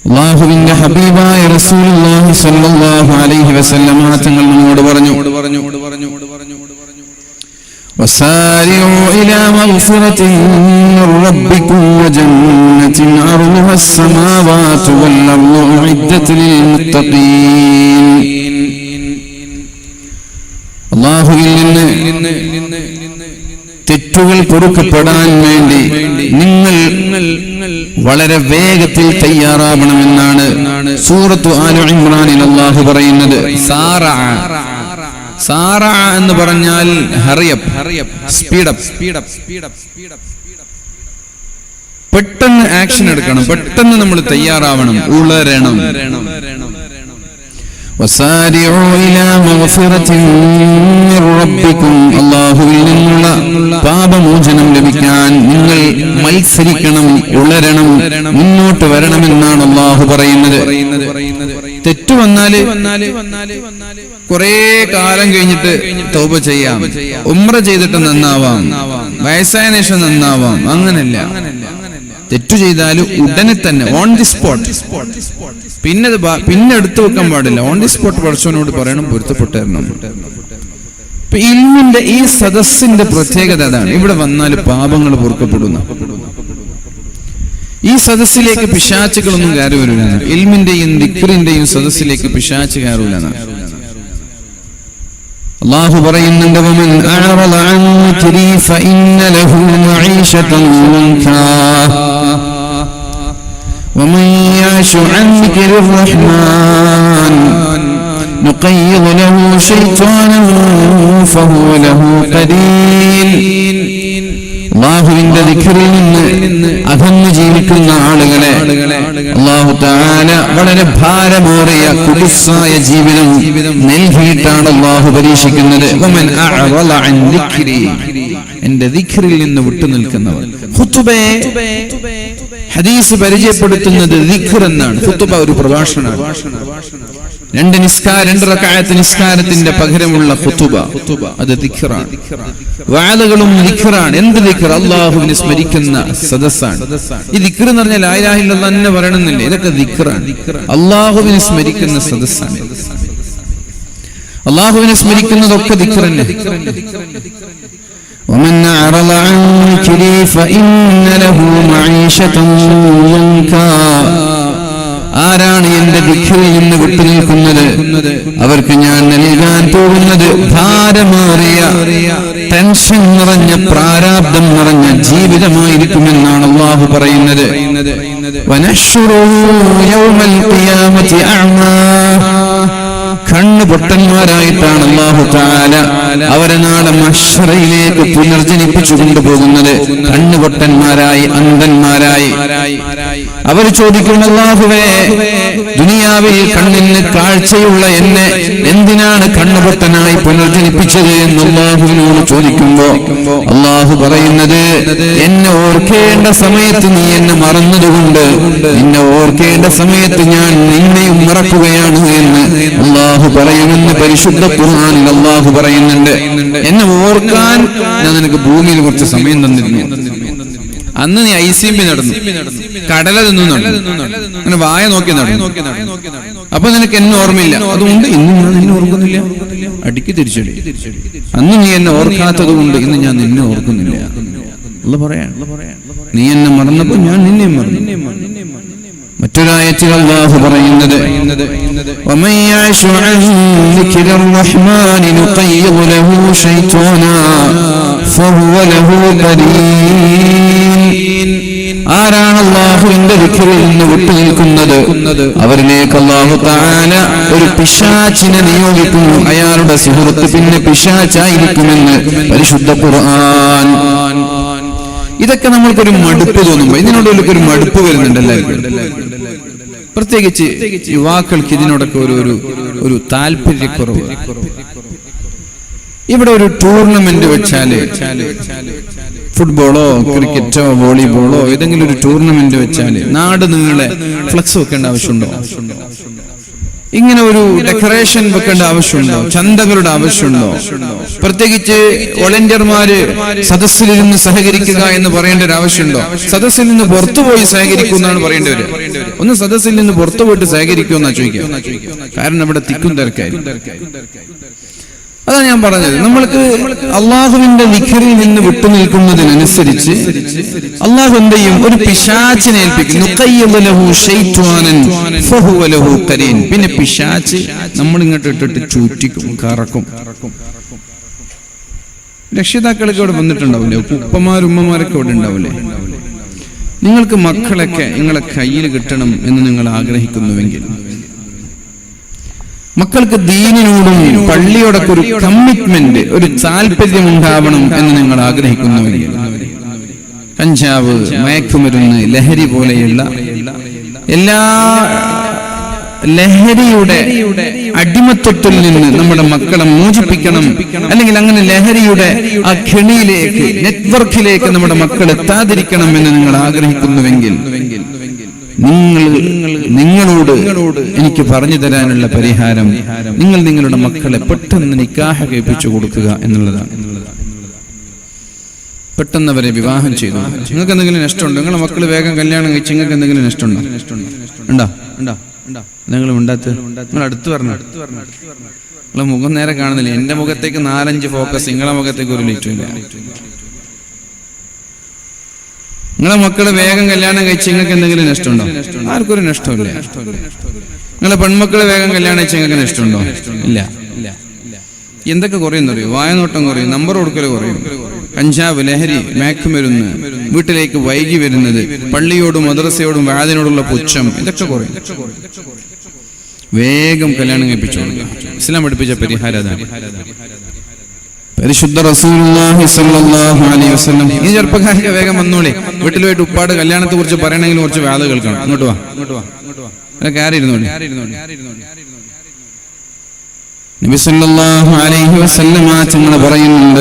അല്ലാഹുവിന്റെ ഹബീബായ റസൂലുള്ളാഹി സ്വല്ലല്ലാഹു അലൈഹി വസല്ലം തങ്ങൾ നമ്മോട് പറഞ്ഞു وسارعوا إلى مغفرة من ربكم وجنة عرضها السماوات والأرض أعدت للمتقين അല്ലാഹുവിൽ നിന്ന് തെറ്റുകൾ പൊറുക്കപ്പെടാൻ വേണ്ടി നിങ്ങൾ വളരെ വേഗത്തിൽ തയ്യാറാവണമെന്നാണ് സൂറത്തു ആലു ഇംറാനിൽ അല്ലാഹു പറയുന്നത്. സാറ എന്ന് പറഞ്ഞാൽ സ്പീഡപ്പ്, പെട്ടെന്ന് ആക്ഷൻ എടുക്കണം, പെട്ടെന്ന് നമ്മൾ തയ്യാറാവണം, ഉളരണം. അല്ലാഹുവിൽ നിന്നുള്ള പാപമോചനം ലഭിക്കാൻ നിങ്ങൾ മത്സരിക്കണം, ഉളരണം, മുന്നോട്ട് വരണമെന്നാണ് അല്ലാഹു പറയുന്നത്. തെറ്റു വന്നാല് കുറെ കാലം കഴിഞ്ഞിട്ട് തൗബ ചെയ്യാം, ഉംറ ചെയ്തിട്ട് നന്നാവാം, വയസ്സായ ശേഷം നന്നാവാം. അങ്ങനല്ല, തെറ്റു ചെയ്താലും ഉടനെ തന്നെ ഓൺ ദി സ്പോട്ട്, പിന്നെ എടുത്തു വെക്കാൻ പാടില്ല. ഓൺ ദി സ്പോട്ട് പടച്ചവനോട് പറയണം, പൊരുത്തപ്പെട്ടരണം. ഇൽമിന്റെ ഈ സദസ്സിന്റെ പ്രത്യേകത അതാണ്. ഇവിടെ വന്നാൽ പാപങ്ങൾ പൊറുക്കപ്പെടുന്നു. ഈ സദസ്സിലേക്ക് പിശാചുകളൊന്നും കയറി വരില്ല. ഇൽമിന്റെയും ദിക്റിന്റെയും സദസ്സിലേക്ക് പിശാച് കയറൂല. അല്ലാഹു പറയുന്നുണ്ട്, വമൻ അഅറദ അൻ ദിക്രി ഫഇന്ന ലഹു മഈശതൻ ദൻകാ വമൻ യഅശു അൻ ദിക്രി റഹ്മാൻ നുഖയ്യിദ് ലഹു ശൈത്വാനൻ ഫഹുവ ലഹു ഖരീൻ. അല്ലാഹുവിന്റെ ദിക്റിൽ നിന്ന് അകന്നു ജീവിക്കുന്ന ആളുകളെ അല്ലാഹു തആല വളരെ ഭാരമേറിയ കുദുസായ ജീവിതം നൽകിയിട്ടാണ് അല്ലാഹു പരീക്ഷിക്കുന്നത്. വമൻ അഅറദ അൻ ദിക്രി, എന്റെ ദിക്റിൽ നിന്ന് വിട്ടുനിൽക്കുന്നവർ. ഖുതുബേ, ഹദീസ് പരിചയപ്പെടുത്തുന്നത് ദിക്ർ എന്നാണ്. ഖുതുബ ഒരു പ്രഭാഷണമാണ്. രണ്ട് റക്അത്ത് നിസ്കാരത്തിന്റെ പകരമുള്ള ഖുതുബ, അത് ദിക്റാണ്. വഅദകളും ദിക്റാണ്. എന്ത് ദിക്ർ? അല്ലാഹുവിനെ സ്മരിക്കുന്ന സദസ്സാണ്. ഈ ദിക്ർ എന്ന് പറഞ്ഞാൽ ലാ ഇലാഹ ഇല്ലല്ലാഹ് തന്നെ പറയണമെന്നില്ല, ഇതൊക്കെ ദിക്റാണ്. അല്ലാഹുവിനെ സ്മരിക്കുന്ന സദസ്സാണ്. അല്ലാഹുവിനെ സ്മരിക്കുന്നതൊക്കെ ദിക്ർ തന്നെ. ومن أعرض عن ذكري فإن له معيشة ضنكا. ആരാണ് എന്റെ ദിക്റിൽ നിന്ന് വിട്ടുനിൽക്കുന്നത്, അവർക്ക് ഞാൻ നൽകാൻ പോകുന്നത് ഭാരമേറിയ, ടെൻഷൻ നിറഞ്ഞ, പ്രാരാബ്ദം നിറഞ്ഞ ജീവിതമായിരിക്കുമെന്നാണ് അല്ലാഹു പറയുന്നത്. വനശ്റുഹു യൗമൽ ഖിയാമത്തി അഅ്മാ. കണ്ണു പൊട്ടന്മാരായിട്ടാണ് അല്ലാഹു തആല അവരെ നാളെ മഹ്ശറയിലേക്ക് പുനർജനിപ്പിച്ചു കൊണ്ടുപോകുന്നത്. കണ്ണുപൊട്ടന്മാരായി, അന്ധന്മാരായി. അവർ ചോദിക്കും, അല്ലാഹുവേ, ദുനിയാവിൽ കണ്ണിന് കാഴ്ചയുള്ള എന്നെ എന്തിനാണ് കണ്ണുപൊട്ടനായി പുനർജനിപ്പിച്ചത് എന്ന് അല്ലാഹുവിനോട് ചോദിക്കുമ്പോ അല്ലാഹു പറയുന്നത്, എന്നെ ഓർക്കേണ്ട സമയത്ത് നീ എന്നെ മറന്നതുകൊണ്ട്, നിന്നെ ഓർക്കേണ്ട സമയത്ത് ഞാൻ നിന്നെയും മറക്കുകയാണ് എന്ന് അല്ലാഹു പറയുമെന്ന് പരിശുദ്ധ ഖുർആനിൽ അല്ലാഹു പറയുന്നുണ്ട്. എന്നെ ഓർക്കാൻ ഞാൻ നിനക്ക് ഭൂമിയിൽ കുറച്ച് സമയം തന്നിരുന്നു. അന്ന് നീ ഐസിഎംപി നടന്നു, കടല തിന്നു നടന്നു, അങ്ങനെ വായ നോക്കി നടന്നു. അപ്പൊ നിനക്ക് എന്നെ ഓർമ്മയില്ല, അതുകൊണ്ട് ഇന്ന് ഞാൻ നിന്നെ ഓർക്കുന്നില്ല. അടിക്ക് തിരിച്ചടി. അന്ന് നീ എന്നെ ഓർക്കാത്തത് കൊണ്ട് ഇന്ന് ഞാൻ നിന്നെ ഓർക്കുന്നില്ല. പറയാൻ നീ എന്നെ മറന്നപ്പോ ഞാൻ നിന്നെ മറന്നു. മറ്റൊരായത്തിൽ അല്ലാഹു പറയുന്നത്, വമൻ യഅശു അൻ ദിക്രി റഹ്മാനി നുഖയ്യിദ് ലഹു ശൈത്വാനാ ഫഹുവ ലഹു ഖരീൻ. ആരാണ് അല്ലാഹുവിന്റെ ദിക്റിൽ നിന്ന് വിട്ടുനിൽക്കുന്നത്, അവരിലേക്ക് അല്ലാഹു തആല ഒരു പിശാചിനെ നിയോഗിക്കുന്നു. അയാളുടെ സുഹൃത്ത് പിന്നെ പിശാചായിരിക്കുമെന്ന് പരിശുദ്ധ ഖുർആൻ. ഇതൊക്കെ നമ്മൾക്കൊരു മടുപ്പ് തോന്നുമ്പോ, ഇതിനോടൊക്കെ ഒരു മടുപ്പ് വരുന്നുണ്ടല്ലേ. പ്രത്യേകിച്ച് യുവാക്കൾക്ക് ഇതിനോടൊക്കെ ഒരു താല്പര്യക്കുറവ്. ഇവിടെ ഒരു ടൂർണമെന്റ് വെച്ചാല്, ഫുട്ബോളോ ക്രിക്കറ്റോ വോളിബോളോ ഏതെങ്കിലും ഒരു ടൂർണമെന്റ് വെച്ചാല് നാട് നീളെ ഫ്ലക്സ് വെക്കേണ്ട ആവശ്യമുണ്ടോ? ഇങ്ങനെ ഒരു ഡെക്കറേഷൻ വെക്കേണ്ട ആവശ്യമുണ്ടോ? ചന്തകളുടെ ആവശ്യമുണ്ടോ? പ്രത്യേകിച്ച് വോളണ്ടിയർമാര് സദസ്സിലിരുന്ന് സഹകരിക്കുക എന്ന് പറയേണ്ട ഒരു ആവശ്യമുണ്ടോ? സദസ്സിൽ നിന്ന് പുറത്തുപോയി സഹകരിക്കുമെന്നാണ് പറയേണ്ടവര്. ഒന്ന് സദസ്സിൽ നിന്ന് പുറത്തു പോയിട്ട് സഹകരിക്കുമെന്നാ ചോദിക്കുക. കാരണം അവിടെ തിക്കും തിരക്കായി. അതാണ് ഞാൻ പറഞ്ഞത്. നമ്മൾക്ക് അള്ളാഹുവിന്റെ ദിക്റിൽ നിന്ന് വിട്ടുനിൽക്കുന്നതിനനുസരിച്ച് അള്ളാഹു എന്ത് ചെയ്യും? ഒരു പിശാചിനെ ഏൽപ്പിക്കും. പിന്നെ പിശാച് നമ്മൾ ഇങ്ങോട്ട് ഇട്ടിട്ട് ചൂറ്റിക്കും, കറക്കും. രക്ഷിതാക്കളൊക്കെ ഇവിടെ വന്നിട്ടുണ്ടാവില്ലേ? ഉപ്പമാരുമ്മമാരൊക്കെ ഇവിടെ ഉണ്ടാവില്ലേ? നിങ്ങൾക്ക് മക്കളൊക്കെ നിങ്ങളെ കയ്യിൽ കിട്ടണം എന്ന് നിങ്ങൾ ആഗ്രഹിക്കുന്നുവെങ്കിൽ, മക്കൾക്ക് ദീനിനോടും പള്ളിയോടൊക്കെ ഒരു കമ്മിറ്റ്മെന്റ്, ഒരു താല്പര്യം ഉണ്ടാവണം എന്ന് നിങ്ങൾ ആഗ്രഹിക്കുന്നുവെങ്കിൽ, കഞ്ചാവ്, മയക്കുമരുന്ന്, ലഹരി പോലെയുള്ള എല്ലാ ലഹരിയുടെ അടിമത്വത്തിൽ നിന്ന് നമ്മുടെ മക്കളെ മോചിപ്പിക്കണം, അല്ലെങ്കിൽ അങ്ങനെ ലഹരിയുടെ ആ കെണിയിലേക്ക്, നെറ്റ്വർക്കിലേക്ക് നമ്മുടെ മക്കൾ എത്താതിരിക്കണം എന്ന് നിങ്ങൾ ആഗ്രഹിക്കുന്നുവെങ്കിൽ, നിങ്ങളോട് എനിക്ക് പറഞ്ഞു തരാനുള്ള പരിഹാരം, നിങ്ങൾ നിങ്ങളുടെ മക്കളെ പെട്ടെന്ന് നിക്കാഹ് കഴിപ്പിച്ചു കൊടുക്കുക എന്നുള്ളതാണ്. പെട്ടെന്ന് അവരെ വിവാഹം ചെയ്തു. നിങ്ങൾക്ക് എന്തെങ്കിലും നഷ്ടമുണ്ടോ? നിങ്ങളെ മക്കൾ വേഗം കല്യാണം കഴിച്ച് നിങ്ങൾക്ക് എന്തെങ്കിലും നഷ്ടമുണ്ടോ? ഉണ്ടോ? നിങ്ങൾ ഉണ്ടാത്ത നിങ്ങൾ അടുത്ത് പറഞ്ഞു. നിങ്ങളെ മുഖം നേരെ കാണുന്നില്ല. എന്റെ മുഖത്തേക്ക് 4-5 ഫോക്കസ്, നിങ്ങളെ മുഖത്തേക്ക് ഒരു ലൈറ്റുമില്ല. നിങ്ങളെ മക്കള് വേഗം കല്യാണം കഴിച്ച് നിങ്ങൾക്ക് എന്തെങ്കിലും നഷ്ടമുണ്ടോ? ആർക്കൊരു നഷ്ടമില്ല. നിങ്ങളെ പെൺമക്കള് വേഗം കല്യാണം കഴിച്ച് നിങ്ങൾക്ക് നഷ്ടമുണ്ടോ? ഇല്ല. എന്തൊക്കെ കുറയുന്നറിയോ? വായനോട്ടം കുറയും, നമ്പർ കൊടുക്കൽ കുറയും, കഞ്ചാവ്, ലഹരി, മയക്കുമരുന്ന്, വീട്ടിലേക്ക് വൈകി വരുന്നത്, പള്ളിയോടും മദ്രസയോടും വാദിനോടുള്ള പുച്ഛം, ഇതൊക്കെ കുറയും. വേഗം കല്യാണം കഴിപ്പിച്ചു കൊടുക്കുക. ഇസ്ലാം പഠിപ്പിച്ച പരിഹാരം അതാണ്. പരിശുദ്ധ റസൂലുള്ളാഹി സ്വല്ലല്ലാഹു അലൈഹി വസല്ലം, ഈ ചെറുപ്പക്കാരൊക്കെ വേഗം വന്നോളി. വീട്ടിൽ പോയിട്ട് ഉപ്പാട് കല്യാണത്തെ കുറിച്ച് പറയണമെങ്കിൽ കുറച്ച് വാദ കേൾക്കണം. ഇങ്ങോട്ട് വാ. കയറിയിരുന്നോളി. നബി സല്ലല്ലാഹു അലൈഹി വസല്ലം തങ്ങൾ പറയുന്നുണ്ട്,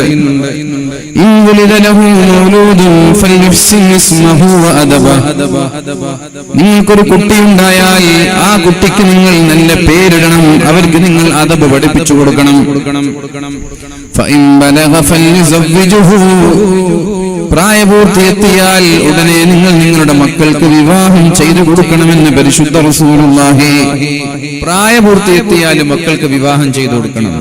ഇൻ വലിദ ലഹു മൗലൂദുൻ ഫൽയുഹ്സിൻ ഇസ്മഹു വഅദബ. നിങ്ങൾക്കൊരു കുട്ടിയുണ്ടായാൽ ആ കുട്ടിക്ക് നിങ്ങൾ നല്ല പേരിടണം, അവർക്ക് നിങ്ങൾ അദബ് പഠിപ്പിച്ചു കൊടുക്കണം. ഫഇൻ ബലഗ ഫൽയുസവ്വിജുഹു. പ്രായപൂർത്തിയെത്തിയാൽ ഉടനെ നിങ്ങൾ നിങ്ങളുടെ മക്കൾക്ക് വിവാഹം ചെയ്തു കൊടുക്കണമെന്ന് പരിശുദ്ധ റസൂലുള്ളാഹി. പ്രായപൂർത്തിയെത്തിയാൽ മക്കൾക്ക് വിവാഹം ചെയ്തു കൊടുക്കണം.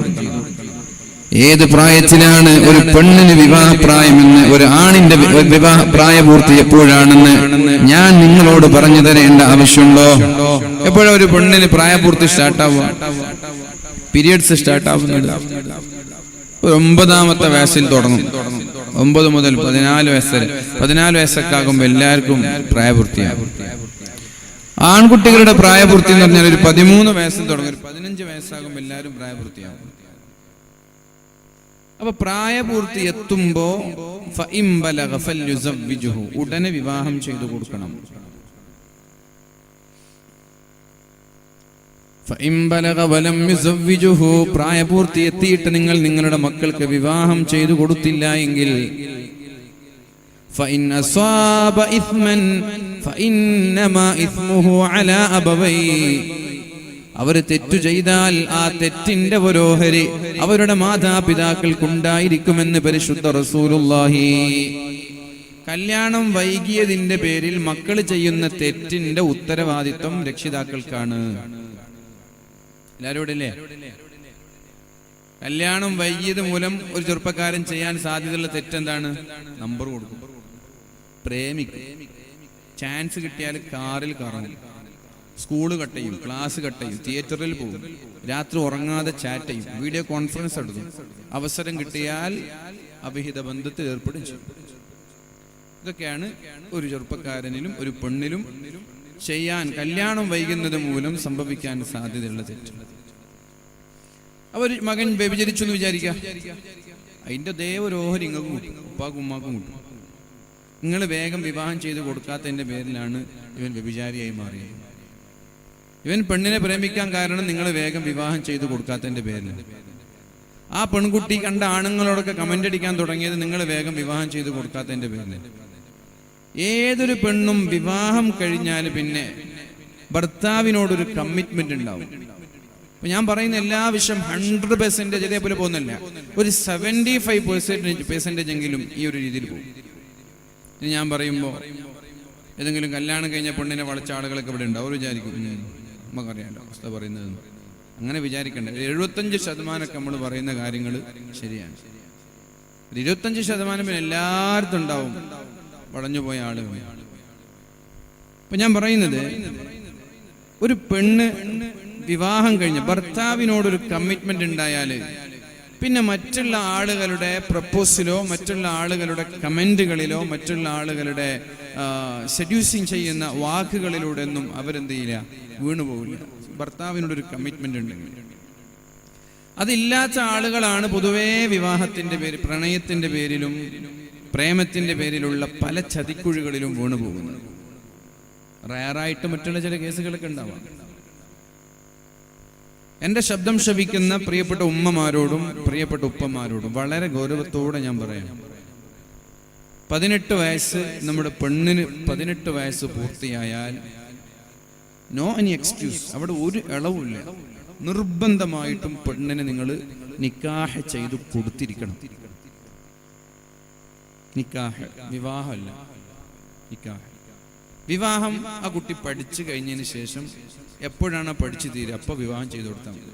ഏത് പ്രായത്തിലാണ് ഒരു പെണ്ണിന് വിവാഹപ്രായമെന്ന്, ഒരു ആണിന്റെ വിവാഹ പ്രായപൂർത്തി എപ്പോഴാണെന്ന് ഞാൻ നിങ്ങളോട് പറഞ്ഞു തരേണ്ട ആവശ്യമുണ്ടോ? എപ്പോഴാണ് ഒരു പെണ്ണിന് പ്രായപൂർത്തി സ്റ്റാർട്ടാവുക? പീരിയഡ്സ് സ്റ്റാർട്ടാവുന്നത് 9ാമത്തെ വയസ്സിൽ തുടങ്ങും. 9 മുതൽ 14 വയസ്സ് വരെ. 14 വയസ്സൊക്കെ ആകുമ്പോൾ എല്ലാവർക്കും പ്രായപൂർത്തിയാകും. ആൺകുട്ടികളുടെ പ്രായപൂർത്തി എന്ന് പറഞ്ഞാൽ ഒരു 13 വയസ്സിൽ തുടങ്ങും. ഒരു 15 വയസ്സാകുമ്പോൾ എല്ലാവരും പ്രായപൂർത്തിയാകും. അപ്പൊ പ്രായപൂർത്തി എത്തുമ്പോ ഫഇൻ ബലഗ ഫൽയുസവ്വിജുഹു, ഉടനെ വിവാഹം ചെയ്തു കൊടുക്കണം. ഫഇൻ ബലഗ വലം യുസവ്വിജുഹു, പ്രായപൂർത്തി എത്തിയിട്ട് നിങ്ങൾ നിങ്ങളുടെ മക്കൾക്ക് വിവാഹം ചെയ്തു കൊടുത്തില്ല എങ്കിൽ ഫഇൻ അസ്വാബ ഇസ്മൻ ഫഇന്നമാ ഇസ്മുഹു അലാ അബവൈ. അവർ തെറ്റു ചെയ്താൽ ആ തെറ്റിന്റെ ഓഹരി അവരുടെ മാതാപിതാക്കൾക്കുണ്ടായിരിക്കുമെന്ന് പരിശുദ്ധ റസൂലുള്ളാഹി. കല്യാണം വൈകിയതിന്റെ പേരിൽ മക്കൾ ചെയ്യുന്ന തെറ്റിന്റെ ഉത്തരവാദിത്വം രക്ഷിതാക്കൾക്കാണ്. എല്ലാവരും ഇവിടെ ഇല്ലേ? കല്യാണം വൈകിയത് മൂലം ഒരു ചെറുപ്പക്കാരൻ ചെയ്യാൻ സാധ്യതയുള്ള തെറ്റെന്താണ്? നമ്പർ കൊടുക്കും, പ്രേമിക്കും, ചാൻസ് കിട്ടിയാൽ കാറിൽ കറങ്ങും, സ്കൂള് കട്ട് ചെയ്യും, ക്ലാസ് കട്ട് ചെയ്യും, തിയേറ്ററിൽ പോകും, രാത്രി ഉറങ്ങാതെ ചാറ്റ് ചെയ്യും, വീഡിയോ കോൺഫറൻസ് എടുക്കും, അവസരം കിട്ടിയാൽ അവിഹിത ബന്ധത്തിൽ ഏർപ്പെടും ചെയ്യും. ഇതൊക്കെയാണ് ഒരു ചെറുപ്പക്കാരനിലും ഒരു പെണ്ണിലും ചെയ്യാൻ, കല്യാണം വൈകുന്നത് മൂലം സംഭവിക്കാൻ സാധ്യതയുള്ള തെറ്റ്. അവർ മകൻ വ്യഭിചരിച്ചു എന്ന് വിചാരിക്കുക, അതിന്റെ ഒരു ഓഹരി ഇങ്ങൾക്കും കിട്ടും, ഉപ്പാക്കും ഉമ്മാക്കും കിട്ടും. നിങ്ങൾ വേഗം വിവാഹം ചെയ്ത് കൊടുക്കാത്തതിന്റെ പേരിലാണ് ഇവൻ വ്യഭിചാരിയായി മാറിയത്. ഇവൻ പെണ്ണിനെ പ്രേമിക്കാൻ കാരണം നിങ്ങൾ വേഗം വിവാഹം ചെയ്ത് കൊടുക്കാത്തതിന്റെ പേരിലാണ്. ആ പെൺകുട്ടി കണ്ട ആണുങ്ങളോടൊക്കെ കമന്റ് അടിക്കാൻ തുടങ്ങിയത് നിങ്ങൾ വേഗം വിവാഹം ചെയ്ത് കൊടുക്കാത്തതിന്റെ പേരിലാണ്. ഏതൊരു പെണ്ണും വിവാഹം കഴിഞ്ഞാൽ പിന്നെ ഭർത്താവിനോടൊരു കമ്മിറ്റ്മെന്റ് ഉണ്ടാവും. അപ്പൊ ഞാൻ പറയുന്ന എല്ലാ വിഷയം 100% ഇതേപോലെ പോകുന്നില്ല. ഒരു 75% എങ്കിലും ഈ ഒരു രീതിയിൽ പോകും. ഇനി ഞാൻ പറയുമ്പോൾ ഏതെങ്കിലും കല്യാണം കഴിഞ്ഞ പെണ്ണിനെ വളച്ച ആളുകളൊക്കെ ഇവിടെ ഉണ്ട്. അവർ വിചാരിക്കും നമുക്കറിയാമല്ലോ അവസ്ഥ പറയുന്നത്. അങ്ങനെ വിചാരിക്കണ്ട. 75% നമ്മൾ പറയുന്ന കാര്യങ്ങൾ ശരിയാണ്. 25% എല്ലായിടത്തും ഉണ്ടാവും വളഞ്ഞുപോയ ആളുകൾ. അപ്പൊ ഞാൻ പറയുന്നത്, ഒരു പെണ്ണ് വിവാഹം കഴിഞ്ഞ് ഭർത്താവിനോടൊരു കമ്മിറ്റ്മെന്റ് ഉണ്ടായാല് പിന്നെ മറ്റുള്ള ആളുകളുടെ പ്രപ്പോസലോ മറ്റുള്ള ആളുകളുടെ കമന്റുകളിലോ മറ്റുള്ള ആളുകളുടെ സെഡ്യൂസിങ് ചെയ്യുന്ന വാക്കുകളിലൂടെ ഒന്നും അവരെന്ത് ചെയ്യില്ല, വീണുപോകില്ല. ഭർത്താവിനോടൊരു കമ്മിറ്റ്മെന്റ് ഉണ്ടെങ്കിൽ. അതില്ലാത്ത ആളുകളാണ് പൊതുവേ വിവാഹത്തിന്റെ പേര്, പ്രണയത്തിന്റെ പേരിലും പ്രേമത്തിന്റെ പേരിലുള്ള പല ചതിക്കുഴികളിലും വീണുപോകുന്നത്. റയറായിട്ട് മറ്റുള്ള ചില കേസുകളൊക്കെ ഉണ്ടാവാം. എന്റെ ശബ്ദം ശ്രവിക്കുന്ന പ്രിയപ്പെട്ട ഉമ്മമാരോടും പ്രിയപ്പെട്ട ഉപ്പമാരോടും വളരെ ഗൗരവത്തോടെ ഞാൻ പറയാം, 18 വയസ്സ് നമ്മുടെ പെണ്ണിന് 18 വയസ്സ് പൂർത്തിയായാൽ നോ എനി എക്സ്ക്യൂസ്, അവിടെ ഒരു ഇളവുമില്ല. നിർബന്ധമായിട്ടും പെണ്ണിനെ നിങ്ങൾ നിക്കാഹ് ചെയ്തു കൊടുത്തിരിക്കണം. നിക്കാഹ്, വിവാഹമല്ല, നിക്കാഹ്. വിവാഹം ആ കുട്ടി പഠിച്ചു കഴിഞ്ഞതിന് ശേഷം എപ്പോഴാണ് പഠിച്ചു തീരുക അപ്പോൾ വിവാഹം ചെയ്തു കൊടുത്താൽ മതി.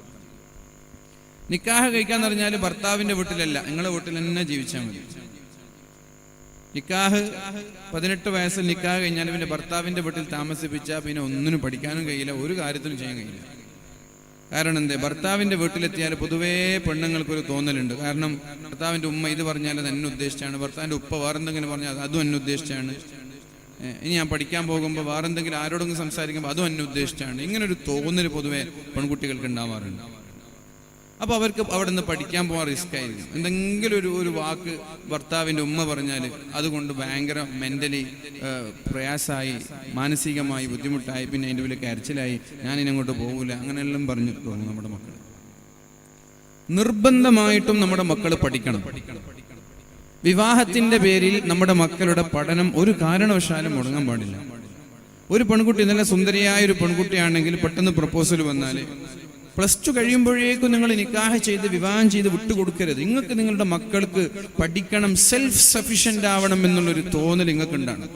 നിക്കാഹ് കഴിക്കാന്ന് പറഞ്ഞാൽ ഭർത്താവിന്റെ വീട്ടിലല്ല, നിങ്ങളെ വീട്ടിൽ തന്നെ ജീവിച്ചാൽ മതി. നിക്കാഹ് 18 വയസ്സിൽ നിക്കാഹ് കഴിഞ്ഞാൽ പിന്നെ ഭർത്താവിന്റെ വീട്ടിൽ താമസിപ്പിച്ചാൽ പിന്നെ ഒന്നിനും പഠിക്കാനും കഴിയില്ല, ഒരു കാര്യത്തിനും ചെയ്യാൻ കഴിയില്ല. കാരണം എന്തേ, ഭർത്താവിന്റെ വീട്ടിലെത്തിയാൽ പൊതുവേ പെണ്ണുങ്ങൾക്കൊരു തോന്നലുണ്ട്. കാരണം ഭർത്താവിന്റെ ഉമ്മ ഇത് പറഞ്ഞാൽ അത് എന്നെ ഉദ്ദേശിച്ചാണ്, ഭർത്താവിന്റെ ഉപ്പ വേറെന്തെങ്കിലും പറഞ്ഞാൽ അതും എന്നെ ഉദ്ദേശിച്ചാണ്, ഇനി ഞാൻ പഠിക്കാൻ പോകുമ്പോൾ വേറെന്തെങ്കിലും ആരോടെങ്കിലും സംസാരിക്കുമ്പോൾ അതും എന്നെ ഉദ്ദേശിച്ചാണ്. ഇങ്ങനൊരു തോന്നൽ പൊതുവെ പെൺകുട്ടികൾക്ക് ഉണ്ടാവാറുണ്ട്. അപ്പൊ അവർക്ക് അവിടെ നിന്ന് പഠിക്കാൻ പോകാൻ റിസ്ക് ആയിരിക്കും. എന്തെങ്കിലും ഒരു വാക്ക് ഭർത്താവിന്റെ ഉമ്മ പറഞ്ഞാൽ അതുകൊണ്ട് ഭയങ്കര മെന്റലി പ്രയാസമായി, മാനസികമായി ബുദ്ധിമുട്ടായി, പിന്നെ അതിൻ്റെ ഉള്ളിൽ കരച്ചിലായി, ഞാനിനങ്ങോട്ട് പോകില്ല, അങ്ങനെയെല്ലാം പറഞ്ഞു തോന്നും നമ്മുടെ മക്കൾ. നിർബന്ധമായിട്ടും നമ്മുടെ മക്കൾ പഠിക്കണം. വിവാഹത്തിന്റെ പേരിൽ നമ്മുടെ മക്കളുടെ പഠനം ഒരു കാരണവശാലും മുടങ്ങാൻ പാടില്ല. ഒരു പെൺകുട്ടി നല്ല സുന്ദരിയായ ഒരു പെൺകുട്ടിയാണെങ്കിൽ പെട്ടെന്ന് പ്രപ്പോസൽ വന്നാൽ +2 കഴിയുമ്പോഴേക്കും നിങ്ങൾ നിക്കാഹ് ചെയ്ത് വിവാഹം ചെയ്ത് വിട്ടുകൊടുക്കരുത്. നിങ്ങൾക്ക് നിങ്ങളുടെ മക്കൾക്ക് പഠിക്കണം, സെൽഫ് സഫിഷ്യന്റ് ആവണം എന്നുള്ളൊരു തോന്നൽ നിങ്ങൾക്ക് ഉണ്ടാണ്.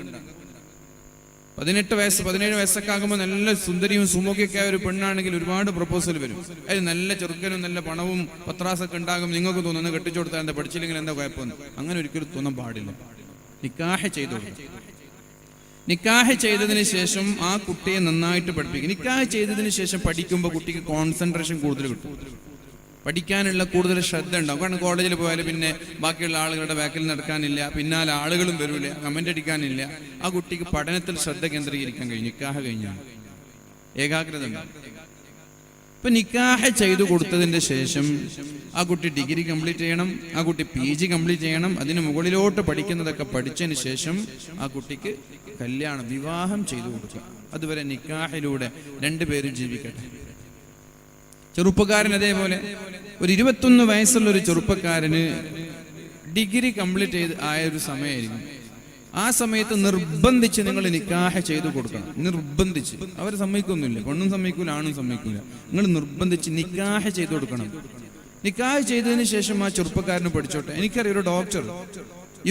18 വയസ്സ് 17 വയസ്സൊക്കെ ആകുമ്പോൾ നല്ല സുന്ദരിയും സുമുഖിയൊക്കെ ആയ ഒരു പെണ്ണാണെങ്കിൽ ഒരുപാട് പ്രപ്പോസൽ വരും. അതിൽ നല്ല ചെറുക്കനും നല്ല പണവും പത്രാസൊക്കെ ഉണ്ടാകും. നിങ്ങൾക്ക് തോന്നുന്നു കെട്ടിച്ചു കൊടുത്താൽ എന്താ, പഠിച്ചില്ലെങ്കിൽ എന്താ കുഴപ്പമൊന്നും, അങ്ങനെ ഒരിക്കലും തോന്നാൻ പാടില്ല. നിക്കാഹ് ചെയ്തു. നിക്കാഹ് ചെയ്തതിന് ശേഷം ആ കുട്ടിയെ നന്നായിട്ട് പഠിപ്പിക്കും. നിക്കാഹ് ചെയ്തതിന് ശേഷം പഠിക്കുമ്പോൾ കുട്ടിക്ക് കോൺസെൻട്രേഷൻ കൂടുതൽ കിട്ടും, പഠിക്കാനുള്ള കൂടുതൽ ശ്രദ്ധ ഉണ്ടാവും. കാരണം കോളേജിൽ പോയാൽ പിന്നെ ബാക്കിയുള്ള ആളുകളുടെ ബാക്കിൽ നടക്കാനില്ല, പിന്നാലെ ആളുകളും വരില്ല, കമന്റ് അടിക്കാനില്ല. ആ കുട്ടിക്ക് പഠനത്തിൽ ശ്രദ്ധ കേന്ദ്രീകരിക്കാൻ കഴിയും. നിക്കാഹ് കഴിഞ്ഞാൽ ഏകാഗ്രത ഉണ്ടാവും. ഇപ്പൊ നിക്കാഹ് ചെയ്തു കൊടുത്തതിന്റെ ശേഷം ആ കുട്ടി ഡിഗ്രി കംപ്ലീറ്റ് ചെയ്യണം, ആ കുട്ടി PG കംപ്ലീറ്റ് ചെയ്യണം. അതിന് മുകളിലോട്ട് പഠിക്കുന്നതൊക്കെ പഠിച്ചതിന് ശേഷം ആ കുട്ടിക്ക് കല്യാണം, വിവാഹം ചെയ്തു കൊടുക്കുക. അതുവരെ നിക്കാഹിലൂടെ രണ്ടുപേരും ജീവിക്കട്ടെ. ചെറുപ്പക്കാരൻ അതേപോലെ ഒരു 21 വയസ്സുള്ള ഒരു ചെറുപ്പക്കാരന് ഡിഗ്രി കംപ്ലീറ്റ് ചെയ്ത് ആയ ഒരു സമയമായിരിക്കും. ആ സമയത്ത് നിർബന്ധിച്ച് നിങ്ങൾ നിക്കാഹ് ചെയ്തു കൊടുക്കണം. നിർബന്ധിച്ച്, അവർ സമ്മതിക്കൊന്നുമില്ല, പെണ്ണും സമ്മതിക്കൂല, ആണും സമ്മതിക്കൂല. നിങ്ങൾ നിർബന്ധിച്ച് നിക്കാഹ് ചെയ്തു കൊടുക്കണം. നിക്കാഹ് ചെയ്തതിന് ശേഷം ആ ചെറുപ്പക്കാരന് പഠിച്ചോട്ടെ. എനിക്കറിയാം, ഒരു ഡോക്ടർ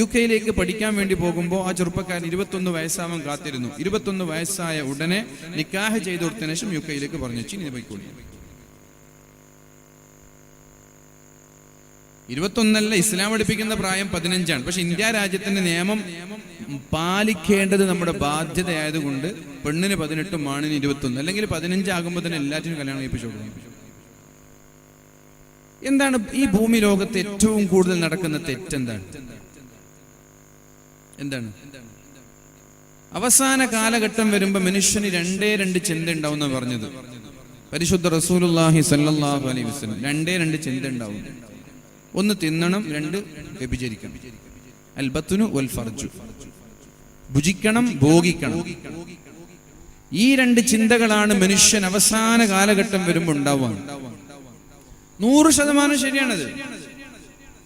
UK പഠിക്കാൻ വേണ്ടി പോകുമ്പോൾ ആ ചെറുപ്പക്കാരൻ 21 വയസ്സാവാൻ കാത്തിരുന്നു. 21 വയസ്സായ ഉടനെ നിക്കാഹ് ചെയ്തു കൊടുത്തതിന് ശേഷം UK പറഞ്ഞു, ഇനി പോയിക്കോളി. 21 ഇസ്ലാം പഠിപ്പിക്കുന്ന പ്രായം 15ആണ്. പക്ഷെ ഇന്ത്യ രാജ്യത്തിന്റെ നിയമം പാലിക്കേണ്ടത് നമ്മുടെ ബാധ്യതയായതുകൊണ്ട് പെണ്ണിന് 18, ആണിന് 21, അല്ലെങ്കിൽ 15 ആകുമ്പോൾ തന്നെ എല്ലാറ്റിനും കല്യാണം കഴിപ്പിച്ചു കൊടുക്കും. എന്താണ് ഈ ഭൂമി ലോകത്ത് ഏറ്റവും കൂടുതൽ നടക്കുന്ന തെറ്റെന്താണ്? എന്താണ്? അവസാന കാലഘട്ടം വരുമ്പോ മനുഷ്യന് 2 ചിന്ത ഉണ്ടാവും എന്ന് പറഞ്ഞത് പരിശുദ്ധ റസൂലുള്ളാഹി സ്വല്ലല്ലാഹു അലൈഹി വസല്ലം. 2 ചിന്ത ഉണ്ടാവും. 1 തിന്നണം, 2 വ്യഭിചരിക്കണം. അൽ ബത്നു വൽ ഫർജു, ഭുജിക്കണം, ഭോഗിക്കണം. ഈ 2 ചിന്തകളാണ് മനുഷ്യൻ അവസാന കാലഘട്ടം വരുമ്പോൾ ഉണ്ടാവുക. 100% ശരിയാണത്.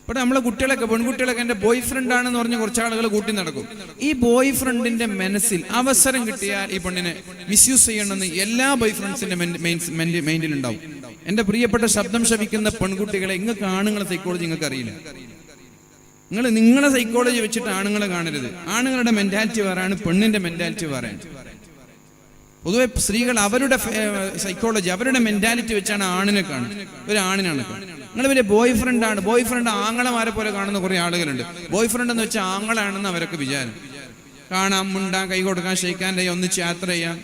ഇവിടെ നമ്മളെ കുട്ടികളൊക്കെ, പെൺകുട്ടികളൊക്കെ എൻ്റെ ബോയ് ഫ്രണ്ട് ആണെന്ന് പറഞ്ഞ് കുറച്ച് ആളുകൾ കൂട്ടി നടക്കും. ഈ ബോയ് ഫ്രണ്ടിന്റെ മനസ്സിൽ അവസരം കിട്ടിയാൽ ഈ പെണ്ണിനെ മിസ്യൂസ് ചെയ്യണമെന്ന് എല്ലാ ബോയ് ഫ്രണ്ട്സിന്റെ മൈൻഡിൽ ഉണ്ടാവും. എന്റെ പ്രിയപ്പെട്ട ശബ്ദം ശപിക്കുന്ന പെൺകുട്ടികളെ, നിങ്ങൾക്ക് ആണുങ്ങളെ സൈക്കോളജി നിങ്ങൾക്ക് അറിയില്ല. നിങ്ങളെ സൈക്കോളജി വെച്ചിട്ട് ആണുങ്ങളെ കാണരുത്. ആണുങ്ങളുടെ മെന്റാലിറ്റി വേറെയാണ്, പെണ്ണിന്റെ മെന്റാലിറ്റി വേറെയാണ്. പൊതുവെ സ്ത്രീകൾ അവരുടെ സൈക്കോളജി, അവരുടെ മെന്റാലിറ്റി വെച്ചാണ് ആണിനെ കാണുന്നത്. ഒരു ആണിനാണ് നിങ്ങൾ ഇവരെ ബോയ് ഫ്രണ്ട് ആങ്ങളമാരെ പോലെ കാണുന്ന കുറെ ആളുകളുണ്ട്. ബോയ് ഫ്രണ്ട് എന്ന് വെച്ചാൽ ആങ്ങളാണെന്ന് അവരൊക്കെ വിചാരം. കാണാം, മുണ്ടാൻ, കൈ കൊടുക്കാൻ, ഷെയ്ക്കാൻ, ഒന്നിച്ച് യാത്ര ചെയ്യാം.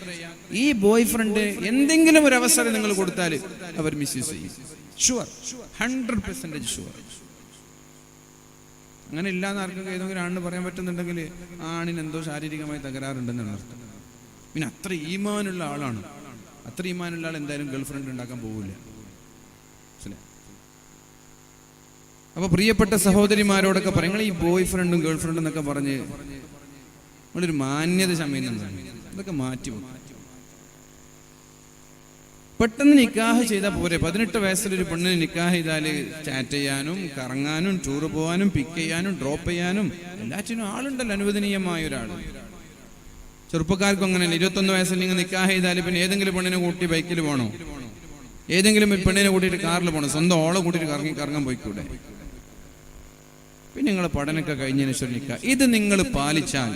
ഈ ബോയ് ഫ്രണ്ട് എന്തെങ്കിലും ഒരു അവസരം നിങ്ങൾ കൊടുത്താൽ അവർ മിസ്യൂസ് ചെയ്യും. Sure, 100% sure. അങ്ങനെ ഇല്ലാന്ന് ആർക്കും ഏതെങ്കിലും ആണിന് പറയാൻ പറ്റുന്നുണ്ടെങ്കിൽ ആണിന് എന്തോ ശാരീരികമായി തകരാറുണ്ടെന്നാണ് അർത്ഥം. പിന്നെ അത്ര ഈമാനുള്ള ആളാണ്. അത്ര ഈമാനുള്ള ആൾ എന്തായാലും ഗേൾ ഫ്രണ്ട് ഉണ്ടാക്കാൻ പോകില്ല. അപ്പൊ പ്രിയപ്പെട്ട സഹോദരിമാരോടൊക്കെ പറയും, നിങ്ങൾ ഈ ബോയ് ഫ്രണ്ടും ഗേൾ ഫ്രണ്ടും എന്നൊക്കെ പറഞ്ഞ് നിങ്ങളൊരു മാന്യത ചമയുന്നുണ്ടാണ്. ഇതൊക്കെ മാറ്റി വെക്കും. പെട്ടെന്ന് നിക്കാഹ് ചെയ്താൽ പോരെ. 18 വയസ്സിലൊരു പെണ്ണിന് നിക്കാഹ് ചെയ്താൽ ചാറ്റ് ചെയ്യാനും, കറങ്ങാനും, ടൂർ പോകാനും, പിക്ക് ചെയ്യാനും, ഡ്രോപ്പ് ചെയ്യാനും എല്ലാറ്റിനും ആളുണ്ടല്ലോ, അനുവദനീയമായ ഒരാൾ. ചെറുപ്പക്കാർക്കും അങ്ങനെയല്ല. 21 വയസ്സിൽ നിങ്ങൾ നിക്കാഹ് ചെയ്താൽ പിന്നെ ഏതെങ്കിലും പെണ്ണിനെ കൂട്ടി ബൈക്കിൽ പോകണോ? ഏതെങ്കിലും പെണ്ണിനെ കൂട്ടിയിട്ട് കാറിൽ പോകണം? സ്വന്തം ഓളെ കൂട്ടിയിട്ട് കറങ്ങാൻ പോയിക്കൂടെ? പിന്നെ നിങ്ങൾ പഠനമൊക്കെ കഴിഞ്ഞതിന് ശേഷം നിക്കാഹ്. ഇത് നിങ്ങൾ പാലിച്ചാൽ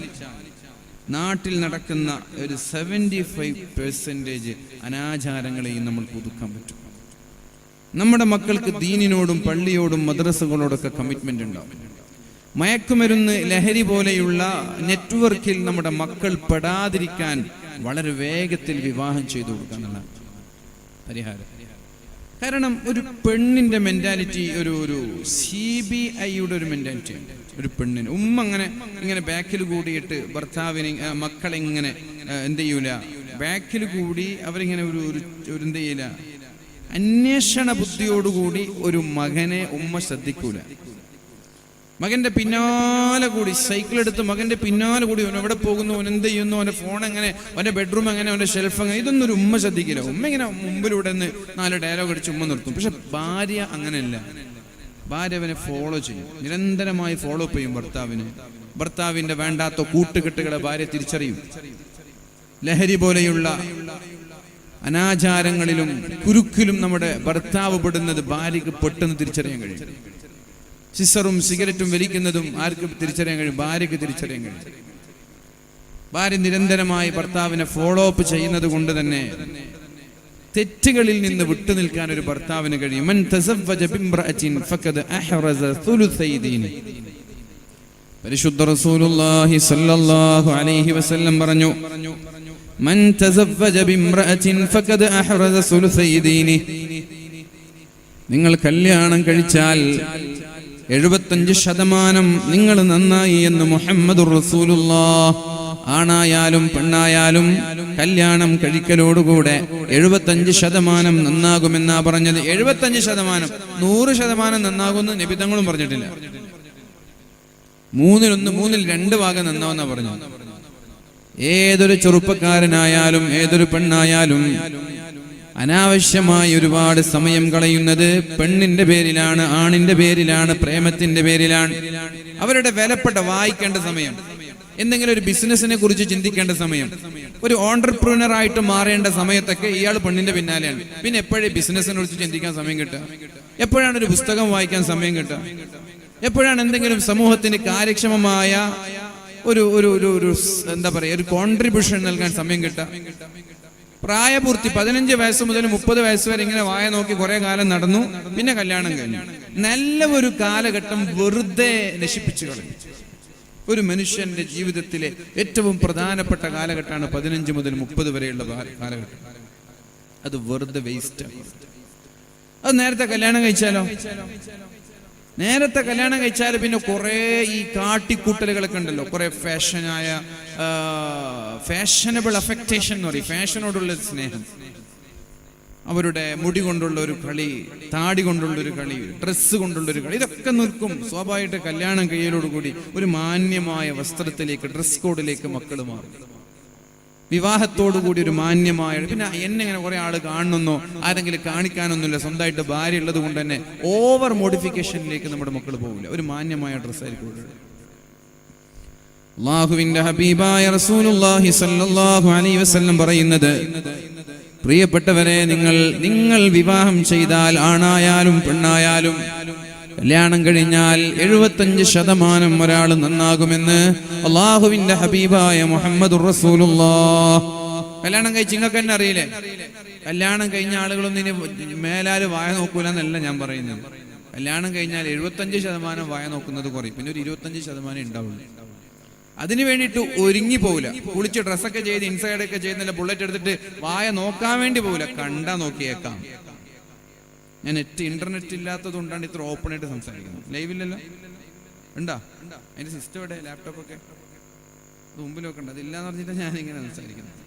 നാട്ടിൽ നടക്കുന്ന ഒരു 75% അനാചാരങ്ങളെയും നമ്മൾ പുതുക്കാൻ പറ്റും. നമ്മുടെ മക്കൾക്ക് ദീനിനോടും പള്ളിയോടും മദ്രസകളോടൊക്കെ കമ്മിറ്റ്മെന്റ് ഉണ്ടാവും. മയക്കുമരുന്ന്, ലഹരി പോലെയുള്ള നെറ്റ്വർക്കിൽ നമ്മുടെ മക്കൾ പെടാതിരിക്കാൻ വളരെ വേഗത്തിൽ വിവാഹം ചെയ്തു കൊടുക്കുക എന്നുള്ള പരിഹാരം. കാരണം ഒരു പെണ്ണിന്റെ മെന്റാലിറ്റി ഒരു CBIയുടെ ഒരു മെന്റാലിറ്റി. ഒരു പെണ്ണിന് ഇങ്ങനെ ബാക്കിൽ കൂടിയിട്ട് ഭർത്താവിനെ, മക്കളെ ഇങ്ങനെ എന്ത് ചെയ്യൂല, ബാക്കിൽ കൂടി അവരിങ്ങനെ ഒരു എന്ത് ചെയ്യില്ല, അന്വേഷണ ബുദ്ധിയോടുകൂടി ഒരു മകനെ ശ്രദ്ധിക്കൂല. മകന്റെ പിന്നാലെ കൂടി സൈക്കിൾ എടുത്ത് മകന്റെ പിന്നാലെ കൂടി അവൻ എവിടെ പോകുന്നു, അവൻ എന്ത് ചെയ്യുന്നു, അവന്റെ ഫോൺ എങ്ങനെ, അവന്റെ ബെഡ്റൂം എങ്ങനെ, അവന്റെ ഷെൽഫ് എങ്ങനെ, ഇതൊന്നും ഒരു ശ്രദ്ധിക്കില്ല. ഇങ്ങനെ മുമ്പിലൂടെ 4 ഡയലോഗ് അടിച്ച് നിർത്തും. പക്ഷെ ഭാര്യ അങ്ങനെയല്ല. ഭാര്യ അവനെ ഫോളോ ചെയ്യും, നിരന്തരമായി ഫോളോ അപ്പ് ചെയ്യും ഭർത്താവിനെ. ഭർത്താവിന്റെ വേണ്ടാത്ത കൂട്ടുകെട്ടുകളെ ഭാര്യ തിരിച്ചറിയും. ലഹരി പോലെയുള്ള അനാചാരങ്ങളിലും കുരുക്കിലും നമ്മുടെ ഭർത്താവ് പെടുന്നത് ഭാര്യക്ക് പെട്ടെന്ന് തിരിച്ചറിയാൻ കഴിയും. സിസറും സിഗരറ്റും വലിക്കുന്നതും ആർക്ക് തിരിച്ചറിയാൻ കഴിയും? ഭാര്യക്ക് തിരിച്ചറിയാൻ കഴിയും. ഭാര്യ നിരന്തരമായി ഭർത്താവിനെ ഫോളോ അപ്പ് ചെയ്യുന്നത് കൊണ്ട് തന്നെ തെറ്റുകളിൽ നിന്ന് വിട്ടുനിൽക്കാൻ ഒരു ഭർത്താവിന് കഴിയും. മൻ തസവ്വജ ബിംറഅത്തിൻ ഫഖദ് അഹ്റസ സുലുസൈ ദീനി. പരിശുദ്ധ റസൂലുള്ളാഹി സ്വല്ലല്ലാഹു അലൈഹി വസല്ലം പറഞ്ഞു, മൻ തസവ്വജ ബിംറഅത്തിൻ ഫഖദ് അഹ്റസ സുലുസൈ ദീനി. നിങ്ങൾ കല്യാണം കഴിച്ചാൽ 75% നിങ്ങൾ നന്നായി എന്ന് മുഹമ്മദുർ റസൂലുള്ളാഹ്. ആണായാലും പെണ്ണായാലും കല്യാണം കഴിക്കലോടുകൂടെ 75% നന്നാകുമെന്നാ പറഞ്ഞത്. 75%, 100% നന്നാകുമെന്ന് നബി തങ്ങളും പറഞ്ഞിട്ടില്ല. 3-1, 2 ഭാഗം നന്നാവുന്ന പറഞ്ഞു. ഏതൊരു ചെറുപ്പക്കാരനായാലും ഏതൊരു പെണ്ണായാലും അനാവശ്യമായി ഒരുപാട് സമയം കളയുന്നത് പെണ്ണിന്റെ പേരിലാണ്, ആണിന്റെ പേരിലാണ്, പ്രേമത്തിന്റെ പേരിലാണ്. അവരുടെ വിലപ്പെട്ട വായിക്കേണ്ട സമയം, എന്തെങ്കിലും ഒരു ബിസിനസിനെ കുറിച്ച് ചിന്തിക്കേണ്ട സമയം, ഒരു ഓൺട്രപ്രൂണർ ആയിട്ട് മാറേണ്ട സമയത്തൊക്കെ ഇയാൾ പെണ്ണിന്റെ പിന്നാലെയാണ്. പിന്നെ എപ്പോഴേ ബിസിനസിനെ കുറിച്ച് ചിന്തിക്കാൻ സമയം കിട്ടുക? എപ്പോഴാണ് ഒരു പുസ്തകം വായിക്കാൻ സമയം കിട്ടുക? എപ്പോഴാണ് എന്തെങ്കിലും സമൂഹത്തിന് കാര്യക്ഷമമായ ഒരു എന്താ പറയുക, ഒരു കോൺട്രിബ്യൂഷൻ നൽകാൻ സമയം കിട്ടുക? പ്രായപൂർത്തി 15 വയസ്സ് മുതൽ 30 വയസ്സ് വരെ ഇങ്ങനെ വായ നോക്കി കുറെ കാലം നടന്നു, പിന്നെ കല്യാണം കഴിഞ്ഞു. നല്ല ഒരു കാലഘട്ടം വെറുതെ നശിപ്പിച്ചു കളഞ്ഞു. ഒരു മനുഷ്യന്റെ ജീവിതത്തിലെ ഏറ്റവും പ്രധാനപ്പെട്ട കാലഘട്ടമാണ് 15 മുതൽ 30 വരെയുള്ള കാലഘട്ടം. അത് വെറുതെ വേസ്റ്റ്. അത് നേരത്തെ കല്യാണം കഴിച്ചാലോ? നേരത്തെ കല്യാണം കഴിച്ചാൽ പിന്നെ കുറെ ഈ കാട്ടിക്കൂട്ടലുകളൊക്കെ ഉണ്ടല്ലോ, കുറെ ഫാഷനബിൾ അഫക്റ്റേഷൻ എന്ന് പറയും, ഫാഷനോടുള്ള സ്നേഹം. അവരുടെ മുടി കൊണ്ടുള്ള ഒരു കളി, താടി കൊണ്ടുള്ള ഒരു കളി, ഡ്രസ്സ് കൊണ്ടുള്ള ഒരു കളി, ഇതൊക്കെ നിൽക്കും. സ്വാഭാവികമായിട്ട് കല്യാണം കഴിയലോടുകൂടി ഒരു മാന്യമായ വസ്ത്രത്തിലേക്ക്, ഡ്രസ് കോഡിലേക്ക് മക്കൾ മാറും. വിവാഹത്തോടുകൂടി ഒരു മാന്യമായ, പിന്നെ എന്നെ ഇങ്ങനെ കുറെ ആള് കാണുന്നോ ആരെങ്കിലും കാണിക്കാനൊന്നുമില്ല, സ്വന്തമായിട്ട് ഭാര്യ ഉള്ളത് കൊണ്ട് തന്നെ ഓവർ മോഡിഫിക്കേഷനിലേക്ക് നമ്മുടെ മക്കൾ പോകില്ല. ഒരു മാന്യമായ ഡ്രസ്സായിരിക്കും. അല്ലാഹുവിന്റെ ഹബീബായ റസൂലുള്ളാഹി സ്വല്ലല്ലാഹു അലൈഹി വസല്ലം പറയുന്നത്, പ്രിയപ്പെട്ടവരെ, നിങ്ങൾ വിവാഹം ചെയ്താൽ ആണായാലും പെണ്ണായാലും കല്യാണം കഴിഞ്ഞാൽ 75% ഒരാൾ നന്നാകുമെന്ന് അള്ളാഹുവിന്റെ ഹബീബായ മുഹമ്മദുർ റസൂലുള്ളാഹ്. കല്യാണം കഴിച്ച് നിങ്ങൾക്ക് തന്നെ അറിയില്ലേ, കല്യാണം കഴിഞ്ഞ ആളുകളൊന്നും ഇനി മേലാല് വായ നോക്കൂല എന്നല്ല ഞാൻ പറയുന്നത്. കല്യാണം കഴിഞ്ഞാൽ 75% വായ നോക്കുന്നത് കുറയും, പിന്നെ ഒരു 25% ഉണ്ടാവുള്ളൂ. അതിനു വേണ്ടിയിട്ട് ഒരുങ്ങി പോവില്ല, കുളിച്ച് ഡ്രസ്സൊക്കെ ചെയ്ത് ഇൻസൈഡൊക്കെ ചെയ്യുന്നില്ല, ബുള്ളറ്റ് എടുത്തിട്ട് വായ നോക്കാൻ വേണ്ടി പോവില്ല, കണ്ടാ നോക്കിയേക്കാം. ഞാൻ ഇന്റർനെറ്റ് ഇല്ലാത്തത് കൊണ്ടാണ് ഇത്ര ഓപ്പൺ ആയിട്ട് സംസാരിക്കുന്നത്. ലൈവില്ലല്ലോ, ഉണ്ടാ അതിന്റെ സിസ്റ്റം ഇവിടെ ലാപ്ടോപ്പൊക്കെ മുമ്പിലൊക്കെ ഉണ്ട്, അതില്ലാന്ന് പറഞ്ഞിട്ട് ഞാൻ ഇങ്ങനെ സംസാരിക്കുന്നത്.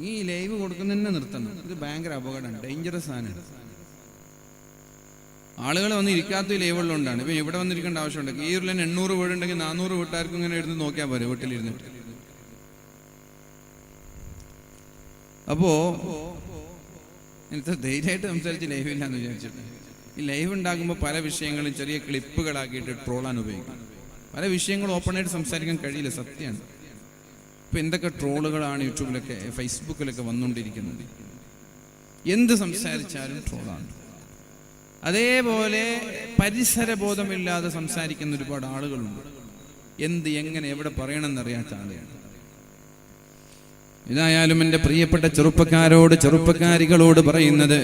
ഈ ലൈവ് കൊടുക്കുന്നതന്നെ നിർത്തണം, ഇത് ഭയങ്കര അപകടമാണ്, ഡേഞ്ചറസ് ആണ്. ആളുകൾ വന്ന് ഇരിക്കാത്ത ലൈവുള്ളതുകൊണ്ടാണ്. ഇപ്പം ഇവിടെ വന്നിരിക്കേണ്ട ആവശ്യമുണ്ട്. ഈ ഒരു 800 വീടുണ്ടെങ്കിൽ 400 വീട്ടുകാർക്കും ഇങ്ങനെ ഇരുന്ന് നോക്കിയാൽ പോരെ വീട്ടിലിരുന്നിട്ട്. അപ്പോ എനിക്ക് ധൈര്യമായിട്ട് സംസാരിച്ച് ലൈവില്ലാന്ന് വിചാരിച്ചിട്ട് ഈ ലൈവ് ഉണ്ടാകുമ്പോൾ പല വിഷയങ്ങളും ചെറിയ ക്ലിപ്പുകളാക്കിയിട്ട് ട്രോളാൻ ഉപയോഗിക്കും. പല വിഷയങ്ങളും ഓപ്പണായിട്ട് സംസാരിക്കാൻ കഴിയില്ല, സത്യമാണ്. ഇപ്പം എന്തൊക്കെ ട്രോളുകളാണ് യൂട്യൂബിലൊക്കെ ഫേസ്ബുക്കിലൊക്കെ വന്നുകൊണ്ടിരിക്കുന്നത്. എന്ത് സംസാരിച്ചാലും ട്രോളാണ്. അതേപോലെ പരിസരബോധമില്ലാതെ സംസാരിക്കുന്ന ഒരുപാട് ആളുകളുണ്ട്. എന്ത് എങ്ങനെ എവിടെ പറയണമെന്നറിയാത്ത ആളുകൾ. ഇതായാലും എൻ്റെ പ്രിയപ്പെട്ട ചെറുപ്പക്കാരികളോട് പറയുന്നത്,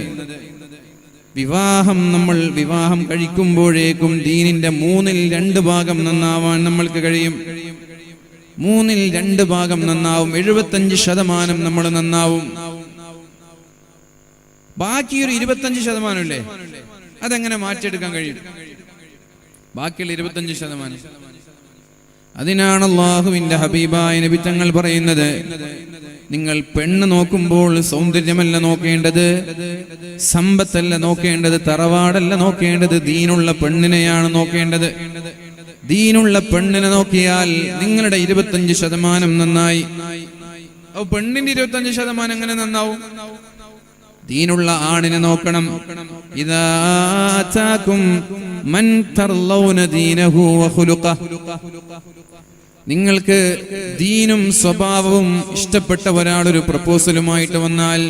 നമ്മൾ വിവാഹം കഴിക്കുമ്പോഴേക്കും ദീനിന്റെ 2/3 ഭാഗം നന്നാവാൻ നമ്മൾക്ക് കഴിയും. 2/3 ഭാഗം നന്നാവും, 75% നമ്മൾ നന്നാവും. ബാക്കി ഒരു 25% ഇല്ലേ, അതെങ്ങനെ മാറ്റിയെടുക്കാൻ കഴിയും? ബാക്കിയുള്ള 25%. അതിനാണ് അല്ലാഹുവിന്റെ ഹബീബായ നബി തങ്ങൾ പറയുന്നത്, നിങ്ങൾ പെണ്ണ് നോക്കുമ്പോൾ സൗന്ദര്യമല്ല നോക്കേണ്ടത്, സമ്പത്തല്ല നോക്കേണ്ടത്, തറവാടല്ല നോക്കേണ്ടത്, ദീനുള്ള പെണ്ണിനെയാണ് നോക്കേണ്ടത്. ദീനുള്ള പെണ്ണിനെ നോക്കിയാൽ നിങ്ങളുടെ 25% നന്നായി. അപ്പൊ പെണ്ണിന്റെ 25% എങ്ങനെ നന്നാവും? ദീനുള്ള ആണിനെ നോക്കണം. ഇദാ ആതാകും മൻ തർലൗന ദീനഹു വഖുലുഖഹു, നിങ്ങൾക്ക് ദീനും സ്വഭാവവും ഇഷ്ടപ്പെട്ട ഒരാളൊരു പ്രപ്പോസലുമായിട്ട് വന്നാൽ,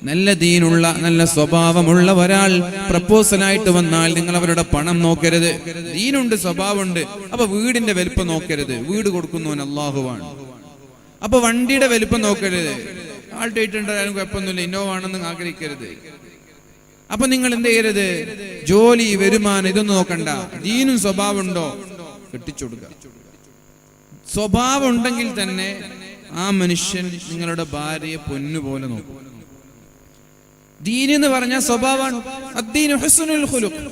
നല്ല ദീനുള്ള നല്ല സ്വഭാവമുള്ള ഒരാൾ പ്രപ്പോസലായിട്ട് വന്നാൽ നിങ്ങൾ അവരുടെ പണം നോക്കരുത്. ദീനുണ്ട്, സ്വഭാവമുണ്ട്, അപ്പൊ വീടിന്റെ വലിപ്പം നോക്കരുത്. വീട് കൊടുക്കുന്നവൻ അല്ലാഹുവാണ്. അപ്പൊ വണ്ടിയുടെ വലിപ്പം നോക്കരുത്. ആൾട്ടായിട്ട് ഉണ്ടായാലും കുഴപ്പമൊന്നുമില്ല, ഇന്നോവ ആണെന്ന് ആഗ്രഹിക്കരുത്. അപ്പൊ നിങ്ങൾ എന്ത് ചെയ്യരുത്? ജോലി, വരുമാനം ഇതൊന്നും നോക്കണ്ട. ദീനും സ്വഭാവം ഉണ്ടോ കെട്ടിച്ചുകൊടുക്കുക. സ്വഭാവം ഉണ്ടെങ്കിൽ തന്നെ ആ മനുഷ്യൻ നിങ്ങളുടെ ഭാര്യയെ പൊന്നുപോലെ നോക്കും. ദീൻ എന്ന് പറഞ്ഞാൽ സ്വഭാവമാണ്. അദ്ദീനു ഹുസ്നുൽ ഖുലുഖ്.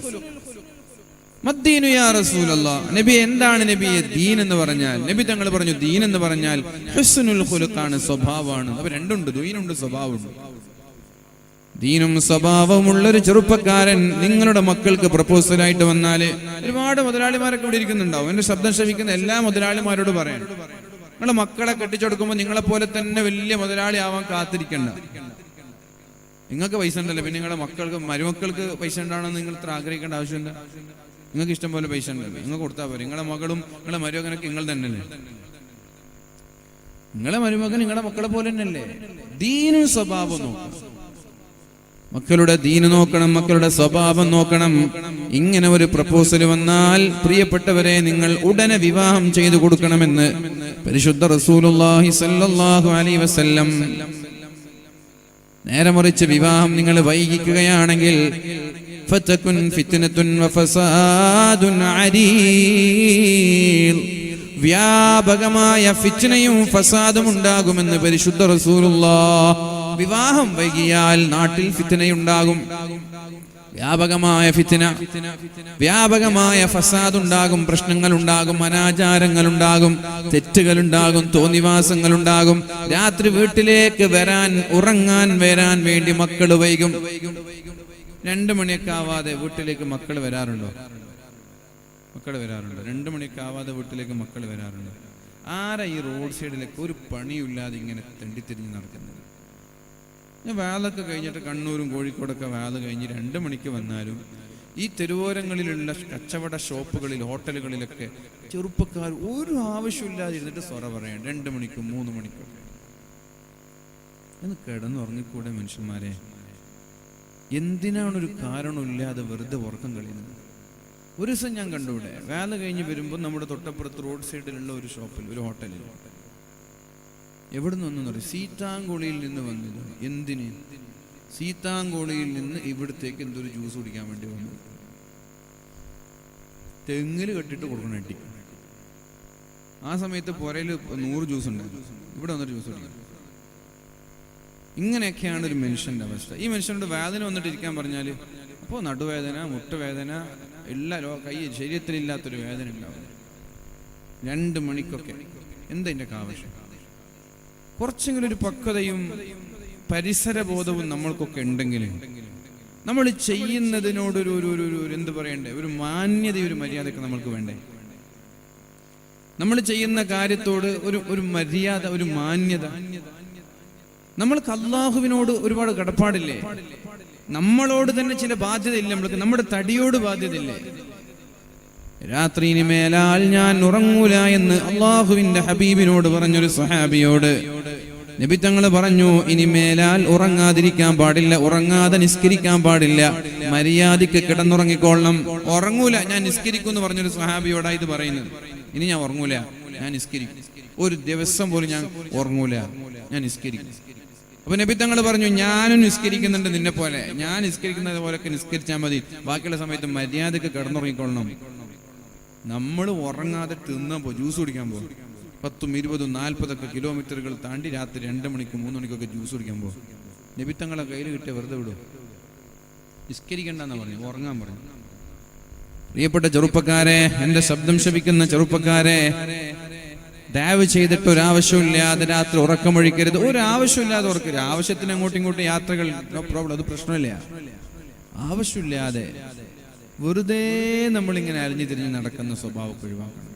മദ്ദീനു യാ റസൂലല്ലാഹ്. നബി, എന്താണ് നബിയെ ദീൻ എന്ന് പറഞ്ഞാൽ? നബി തങ്ങൾ പറഞ്ഞു, ദീൻ എന്ന് പറഞ്ഞാൽ ഹുസ്നുൽ ഖുലുഖാണ്, സ്വഭാവമാണ്. അപ്പൊ രണ്ടുണ്ട്, ദീനുണ്ട്, സ്വഭാവമുണ്ട്. ദീനും സ്വഭാവമുള്ളൊരു ചെറുപ്പക്കാരൻ നിങ്ങളുടെ മക്കൾക്ക് പ്രപ്പോസലായിട്ട് വന്നാല്, ഒരുപാട് മുതലാളിമാരൊക്കെ ഇവിടെ ഇരിക്കുന്നുണ്ടാവും. എന്റെ ശബ്ദം ശ്രവിക്കുന്ന എല്ലാ മുതലാളിമാരോട് പറയണം, നിങ്ങളുടെ മക്കളെ കെട്ടിച്ചെടുക്കുമ്പോൾ നിങ്ങളെ പോലെ തന്നെ വലിയ മുതലാളി ആവാൻ കാത്തിരിക്കണ്ട. നിങ്ങൾക്ക് പൈസ ഉണ്ടല്ലോ, പിന്നെ നിങ്ങളുടെ മക്കൾക്ക് മരുമക്കൾക്ക് പൈസ ഉണ്ടാവണമെന്ന് നിങ്ങൾ ഇത്ര ആഗ്രഹിക്കേണ്ട ആവശ്യമില്ല. നിങ്ങൾക്ക് ഇഷ്ടം പോലെ പൈസ ഉണ്ടല്ലോ, നിങ്ങൾ കൊടുത്താൽ പോരെ. നിങ്ങളുടെ മകളും നിങ്ങളുടെ മരുമകനൊക്കെ നിങ്ങൾ തന്നെയല്ലേ. നിങ്ങളെ മരുമകൻ നിങ്ങളുടെ മക്കളെ പോലെ തന്നെയല്ലേ. ദീനും സ്വഭാവം നോക്കണം, മക്കളുടെ ദീന് നോക്കണം, മക്കളുടെ സ്വഭാവം നോക്കണം. ഇങ്ങനെ ഒരു പ്രപ്പോസൽ വന്നാൽ പ്രിയപ്പെട്ടവരെ, നിങ്ങൾ ഉടനെ വിവാഹം ചെയ്തു കൊടുക്കണമെന്ന് പരിശുദ്ധ റസൂലുള്ളാഹി സ്വല്ലല്ലാഹു അലൈഹി വസല്ലം. നേരെ മറിച്ച് വിവാഹം നിങ്ങൾ വൈകിക്കുകയാണെങ്കിൽ ഫതകുൻ ഫിത്നതുൻ വഫസാദുൻ അരീൽ, വ്യാപകമായ ഫിത്നയും ഫസാദും ഉണ്ടാകുമെന്ന് പരിശുദ്ധ റസൂലുള്ളാഹ്. വിവാഹം വൈകിയാൽ നാട്ടിൽ ഫിത്നയുണ്ടാകും, വ്യാപകമായ ഫിത്ന, വ്യാപകമായ ഫസാദ് ഉണ്ടാകും, പ്രശ്നങ്ങൾ ഉണ്ടാകും, അനാചാരങ്ങൾ ഉണ്ടാകും, തെറ്റുകൾ ഉണ്ടാകും, തോന്നിവാസങ്ങൾ ഉണ്ടാകും. രാത്രി വീട്ടിലേക്ക് ഉറങ്ങാൻ വരാൻ വേണ്ടി മക്കൾ വൈകും. 2 മണിയൊക്കെ ആവാതെ വീട്ടിലേക്ക് മക്കൾ വരാറുണ്ടോ? 2 മണിയൊക്കെ ആവാതെ വീട്ടിലേക്ക് മക്കൾ വരാറുണ്ടോ? ആരാ ഈ റോഡ് സൈഡിലേക്ക് ഒരു പണിയില്ലാതെ ഇങ്ങനെ തെണ്ടിത്തിരിഞ്ഞ് നടക്കുന്നത്? ഞാൻ വാലൊക്കെ കഴിഞ്ഞിട്ട് കണ്ണൂരും കോഴിക്കോടൊക്കെ വാല് കഴിഞ്ഞ് 2 മണിക്ക് വന്നാലും ഈ തെരുവോരങ്ങളിലുള്ള കച്ചവട ഷോപ്പുകളിൽ, ഹോട്ടലുകളിലൊക്കെ ചെറുപ്പക്കാർ ഒരു ആവശ്യമില്ലാതെ ഇരുന്നിട്ട് സ്വറ പറയാൻ 2 മണിക്കും 3 മണിക്കും. എന്ന് കിടന്നുറങ്ങിക്കൂടെ മനുഷ്യന്മാരെ? എന്തിനാണൊരു കാരണമില്ലാതെ വെറുതെ ഉറക്കം കളയുന്നത്? ഒരു ദിവസം ഞാൻ കണ്ടുവിടെ, വേല കഴിഞ്ഞ് വരുമ്പോൾ നമ്മുടെ തൊട്ടപ്പുറത്ത് റോഡ് സൈഡിലുള്ള ഒരു ഷോപ്പിൽ, ഒരു ഹോട്ടലിൽ, എവിടെ നിന്ന് വന്നു പറയും, സീതാങ്കോളിയിൽ നിന്ന് വന്നത്. എന്തിന്? സീതാങ്കോളിയിൽ നിന്ന് ഇവിടത്തേക്ക് എന്തൊരു ജ്യൂസ് കുടിക്കാൻ വേണ്ടി വന്നു. തെങ്ങിൽ കെട്ടിട്ട് കൊടുക്കണം അട്ടി. ആ സമയത്ത് പുരയിൽ 100 ജ്യൂസ് ഉണ്ടായിരുന്നു, ഇവിടെ വന്നിട്ട് ജ്യൂസ് കുടിക്കണം. ഇങ്ങനെയൊക്കെയാണ് ഒരു മനുഷ്യന്റെ അവസ്ഥ. ഈ മനുഷ്യനോട് വേദന വന്നിട്ട് ഇരിക്കാൻ പറഞ്ഞാൽ അപ്പോൾ നടുവേദന, മുട്ടുവേദന, എല്ലാ കൈ ശരീരത്തിലില്ലാത്തൊരു വേദന ഉണ്ടാവും 2 മണിക്കൊക്കെ. എന്താ ആവശ്യം? കുറച്ചെങ്കിലും ഒരു പക്വതയും പരിസരബോധവും നമ്മൾക്കൊക്കെ ഉണ്ടെങ്കിൽ നമ്മൾ ചെയ്യുന്നതിനോടൊരു എന്ത് പറയണ്ടേ, ഒരു മാന്യതയും ഒരു മര്യാദയൊക്കെ നമ്മൾക്ക് വേണ്ടേ? നമ്മൾ ചെയ്യുന്ന കാര്യത്തോട് ഒരു മര്യാദ, ഒരു മാന്യത. നമ്മൾക്ക് അല്ലാഹുവിനോട് ഒരുപാട് കടപ്പാടില്ലേ? നമ്മളോട് തന്നെ ചില ബാധ്യതയില്ല നമ്മൾക്ക്. നമ്മുടെ തടിയോട് ബാധ്യതയില്ലേ? രാത്രി ഇനി മേലാൽ ഞാൻ ഉറങ്ങൂല എന്ന് അല്ലാഹുവിന്റെ ഹബീബിനോട് പറഞ്ഞൊരു സഹാബിയോട് നബി തങ്ങൾ പറഞ്ഞു, ഇനി മേലാൽ ഉറങ്ങാതിരിക്കാൻ പാടില്ല, ഉറങ്ങാതെ നിസ്കരിക്കാൻ പാടില്ല, മര്യാദയ്ക്ക് കിടന്നുറങ്ങിക്കൊള്ളണം. ഉറങ്ങൂല, ഞാൻ നിസ്കരിക്കും എന്ന് പറഞ്ഞൊരു സഹാബിയോടാ ഇത് പറയുന്നത്. ഇനി ഞാൻ ഉറങ്ങൂല, ഞാൻ നിസ്കരിക്കും, ഒരു ദിവസം പോലും ഞാൻ ഉറങ്ങൂല, ഞാൻ നിസ്കരിക്കും. അപ്പൊ നബി തങ്ങൾ പറഞ്ഞു, ഞാനും നിസ്കരിക്കുന്നുണ്ട് നിന്നെ പോലെ, ഞാൻ നിസ്കരിക്കുന്നത് പോലൊക്കെ നിസ്കരിച്ചാൽ മതി, ബാക്കിയുള്ള സമയത്ത് മര്യാദക്ക് കിടന്നുറങ്ങിക്കൊള്ളണം. നമ്മൾ ഉറങ്ങാതെ തിന്നുമ്പോൾ ജ്യൂസ് കുടിക്കാൻ പോകും, 10, 20, 40 കിലോമീറ്ററുകൾ താണ്ടി രാത്രി 2 മണിക്ക് 3 മണിക്കൊക്കെ ജ്യൂസ് കുടിക്കാൻ പോകും. നബി തങ്ങളെ കയ്യിൽ കിട്ടിയ വെറുതെ വിടും, നിസ്കരിക്കണ്ടെന്നാ പറഞ്ഞു, ഉറങ്ങാൻ പറഞ്ഞു. പ്രിയപ്പെട്ട ചെറുപ്പക്കാരെ, എന്റെ ശബ്ദം ശപിക്കുന്ന ചെറുപ്പക്കാരെ, ദയവ് ചെയ്തിട്ട് ഒരാവശ്യമില്ലാതെ രാത്രി ഉറക്കമൊഴിക്കരുത്. ഒരാവശ്യമില്ലാതെ ഉറക്കരുത്. ആവശ്യത്തിന് അങ്ങോട്ടും ഇങ്ങോട്ടും യാത്രകൾ, നോ പ്രോബ്ലം, അത് പ്രശ്നമില്ല. ആവശ്യമില്ലാതെ വെറുതെ നമ്മളിങ്ങനെ അലിഞ്ഞു തിരിഞ്ഞ് നടക്കുന്ന സ്വഭാവം ഒഴിവാക്കണം.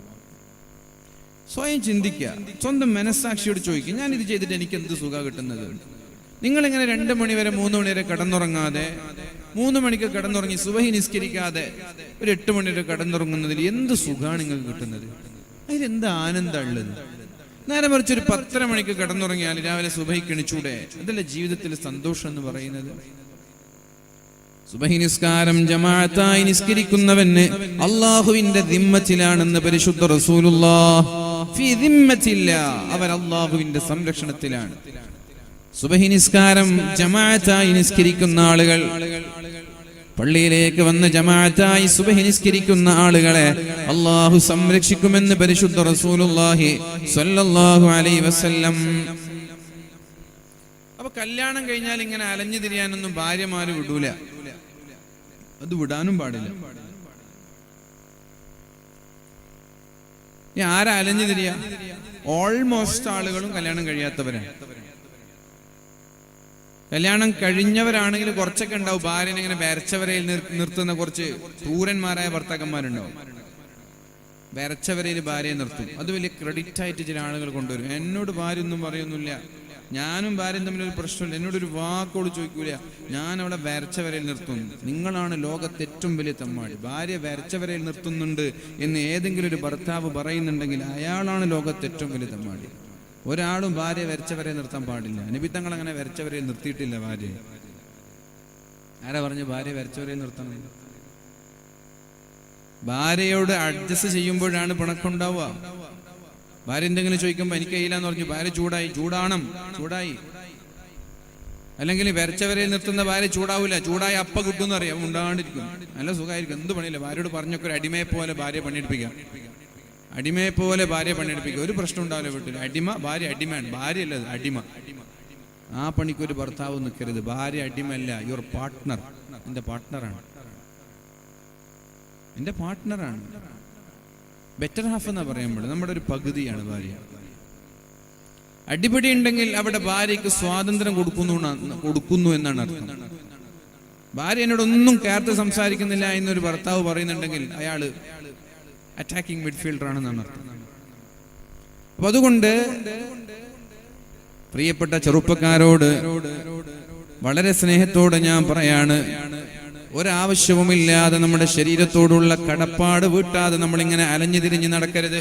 സ്വയം ചിന്തിക്കുക, സ്വന്തം മനസ്സാക്ഷിയോട് ചോദിക്കുക, ഞാൻ ഇത് ചെയ്തിട്ട് എനിക്ക് എന്ത് സുഖം കിട്ടുന്നത്? നിങ്ങളിങ്ങനെ 2 മണി വരെ 3 മണി വരെ കിടന്നുറങ്ങാതെ, 3 മണിക്ക് കിടന്നുറങ്ങി സുബഹി നിസ്കരിക്കാതെ ഒരു 8 മണി വരെ കിടന്നുറങ്ങുന്നതിൽ എന്ത് സുഖമാണ് നിങ്ങൾക്ക് കിട്ടുന്നത്? അതിലെന്ത് ആനന്ദം ഉള്ളത്? നേരെ മറിച്ച് ഒരു 10 മണിക്ക് കിടന്നുറങ്ങിയാൽ രാവിലെ സുബഹിക്ക് എണീച്ചൂടെ? അതല്ലേ ജീവിതത്തിൽ സന്തോഷം എന്ന് പറയുന്നത്. സുബഹി നിസ്കാരം ജമാഅത്തായി നിസ്കരിക്കുന്നവന് അല്ലാഹുവിന്റെ ദിമ്മത്തിലാണെന്ന് പരിശുദ്ധ റസൂലുള്ളാഹ്. ഫീ ദിമ്മത്തില്ലാ, അവർ അല്ലാഹുവിന്റെ സംരക്ഷണത്തിലാണ്. സുബഹി നിസ്കാരം ജമാഅത്തായി നിസ്കരിക്കുന്ന ആളുകൾ, പള്ളിയിലേക്ക് വന്ന് ജമാഅത്തായി സുബഹി നിസ്കരിക്കുന്ന ആളുകളെ അല്ലാഹു സംരക്ഷിക്കുമെന്ന് പരിശുദ്ധ റസൂലുള്ളാഹി സ്വല്ലല്ലാഹു അലൈഹി വസല്ലം. അപ്പൊ കല്യാണം കഴിഞ്ഞാൽ ഇങ്ങനെ അലഞ്ഞു തിരിയാനൊന്നും ഭാര്യമാര് വിടൂല, അത് വിടാനും പാടില്ല. ആരാ അലഞ്ഞു തിരിയ? ഓൾമോസ്റ്റ് ആളുകളും കല്യാണം കഴിയാത്തവരാണ്. കല്യാണം കഴിഞ്ഞവരാണെങ്കിൽ കുറച്ചൊക്കെ ഉണ്ടാവും, ഭാര്യനെ ഇങ്ങനെ വരച്ചവരയിൽ നിർത്തുന്ന കുറച്ച് ക്രൂരന്മാരായ ഭർത്താക്കന്മാരുണ്ടാവും. വരച്ചവരയിൽ ഭാര്യയെ നിർത്തും, അത് വലിയ ക്രെഡിറ്റ് ആയിട്ട് ചില ആളുകൾ കൊണ്ടുവരും. എന്നോട് ഭാര്യ ഒന്നും പറയൊന്നുമില്ല, ഞാനും ഭാര്യയും തമ്മിലൊരു പ്രശ്നമില്ല, എന്നോടൊരു വാക്കോട് ചോദിക്കൂല, ഞാൻ അവിടെ വരച്ചവരയിൽ നിർത്തുന്നു. നിങ്ങളാണ് ലോകത്തെ ഏറ്റവും വലിയ തെമ്മാടി. ഭാര്യ വരച്ചവരയിൽ നിർത്തുന്നുണ്ട് എന്ന് ഏതെങ്കിലും ഒരു ഭർത്താവ് പറയുന്നുണ്ടെങ്കിൽ അയാളാണ് ലോകത്തെ ഏറ്റവും വലിയ തെമ്മാടി. ഒരാളും ഭാര്യ വരച്ചവരെ നിർത്താൻ പാടില്ല. നബി തങ്ങൾ അങ്ങനെ വരച്ചവരെ നിർത്തിയിട്ടില്ല. ഭാര്യ ആരാ പറഞ്ഞു ഭാര്യ വരച്ചവരെ നിർത്തണം? ഭാര്യയോട് അഡ്ജസ്റ്റ് ചെയ്യുമ്പോഴാണ് പിണക്കുണ്ടാവുക. ഭാര്യ എന്തെങ്കിലും ചോദിക്കുമ്പോൾ എനിക്ക് കഴിയില്ലെന്ന് പറഞ്ഞു ഭാര്യ ചൂടായി. അല്ലെങ്കിൽ വരച്ചവരെ നിർത്തുന്ന ഭാര്യ ചൂടാവില്ല, ചൂടായി അപ്പ കിട്ടുമെന്ന് അറിയാം, ഉണ്ടാണ്ടിരിക്കും, നല്ല സുഖമായിരിക്കും, എന്ത് പണിയില്ല. ഭാര്യയോട് പറഞ്ഞൊക്കെ ഒരു അടിമയെ പോലെ ഭാര്യ പണിയെടുപ്പിക്കാം, അടിമയെ പോലെ ഭാര്യ പണിയെടുപ്പിക്കുക, ഒരു പ്രശ്നം ഉണ്ടാവില്ല വീട്ടിൽ. അടിമ, ഭാര്യ അടിമയാണ്, ഭാര്യ അല്ല അടിമ. ആ പണിക്കൊരു ഭർത്താവ് നിൽക്കരുത്. ഭാര്യ അടിമല്ല, യുവർ പാർട്ട്ണർ, എന്റെ പാർട്ട്ണറാണ്, എന്റെ പാർട്ട്ണറാണ്. ബെറ്റർ ഹാഫ് എന്നാ പറയുമ്പോൾ നമ്മുടെ ഒരു പകുതിയാണ് ഭാര്യ. അടിപിടി ഉണ്ടെങ്കിൽ അവിടെ ഭാര്യയ്ക്ക് സ്വാതന്ത്ര്യം കൊടുക്കുന്നു എന്നാണ് അർത്ഥം. ഭാര്യ എന്നോടൊന്നും കേർത്ത് സംസാരിക്കുന്നില്ല എന്നൊരു ഭർത്താവ് പറയുന്നുണ്ടെങ്കിൽ അയാള് അറ്റാക്കിംഗ് മിഡ്ഫീൽഡർ ആണെന്നാണ് അർത്ഥം. അപ്പൊ അതുകൊണ്ട് പ്രിയപ്പെട്ട ചെറുപ്പക്കാരോട് വളരെ സ്നേഹത്തോടെ ഞാൻ പറയാണ്, ഒരാവശ്യവുമില്ലാതെ നമ്മുടെ ശരീരത്തോടുള്ള കടപ്പാട് വീട്ടാതെ നമ്മളിങ്ങനെ അലഞ്ഞു തിരിഞ്ഞ് നടക്കരുത്.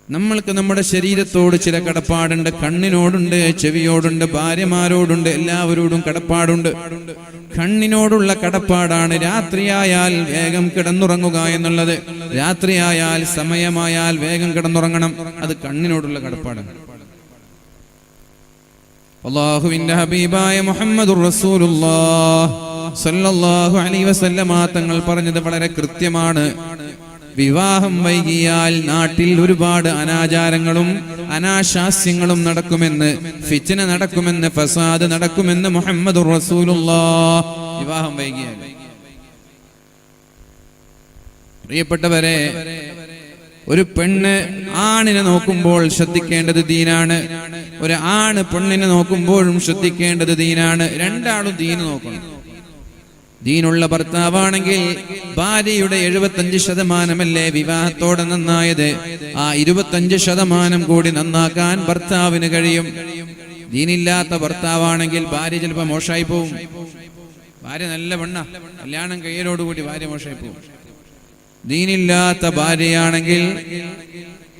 നമ്മൾക്ക് നമ്മുടെ ശരീരത്തോട് ചില കടപ്പാടുണ്ട്. കണ്ണിനോടുണ്ട്, ചെവിയോടുണ്ട്, ഭാര്യമാരോടുണ്ട്, എല്ലാവരോടും കടപ്പാടുണ്ട്. കണ്ണിനോടുള്ള കടപ്പാടാണ് രാത്രിയായാൽ വേഗം കിടന്നുറങ്ങുക എന്നുള്ളത്. രാത്രിയായാൽ, സമയമായാൽ വേഗം കിടന്നുറങ്ങണം. അത് കണ്ണിനോടുള്ള കടപ്പാടാണ്. അല്ലാഹുവിന്റെ ഹബീബായ മുഹമ്മദുർ റസൂലുള്ളാഹി സ്വല്ലല്ലാഹു അലൈഹി വസല്ലമ തങ്ങൾ പറഞ്ഞത് വളരെ കൃത്യമാണ്. വിവാഹം വൈകിയാൽ നാട്ടിൽ ഒരുപാട് അനാചാരങ്ങളും അനാശാസ്യങ്ങളും നടക്കുമെന്ന്, ഫിത്ന നടക്കുമെന്ന്, ഫസാദ് നടക്കുമെന്ന് മുഹമ്മദുർ റസൂലുള്ളാഹി. വിവാഹം വൈകിയാൽ, പ്രിയപ്പെട്ടവരെ, ഒരു പെണ്ണ് ആണിനെ നോക്കുമ്പോൾ ശ്രദ്ധിക്കേണ്ടത് ദീനാണ്. ഒരു ആണ് പെണ്ണിനെ നോക്കുമ്പോഴും ശ്രദ്ധിക്കേണ്ടത് ദീനാണ്. രണ്ടാളും ദീന് നോക്കണം. ദീനുള്ള ഭർത്താവാണെങ്കിൽ ഭാര്യയുടെ 75% വിവാഹത്തോടെ നന്നായത്. ആ 25% കൂടി നന്നാക്കാൻ ഭർത്താവിന് കഴിയും. ദീനില്ലാത്ത ഭർത്താവാണെങ്കിൽ ഭാര്യ ചിലപ്പോൾ മോശമായി പോവും. ഭാര്യ നല്ല പെണ്ണ, കല്യാണം കഴിയലോടുകൂടി ഭാര്യ മോശമായി പോവും. ദീനില്ലാത്ത ഭാര്യയാണെങ്കിൽ,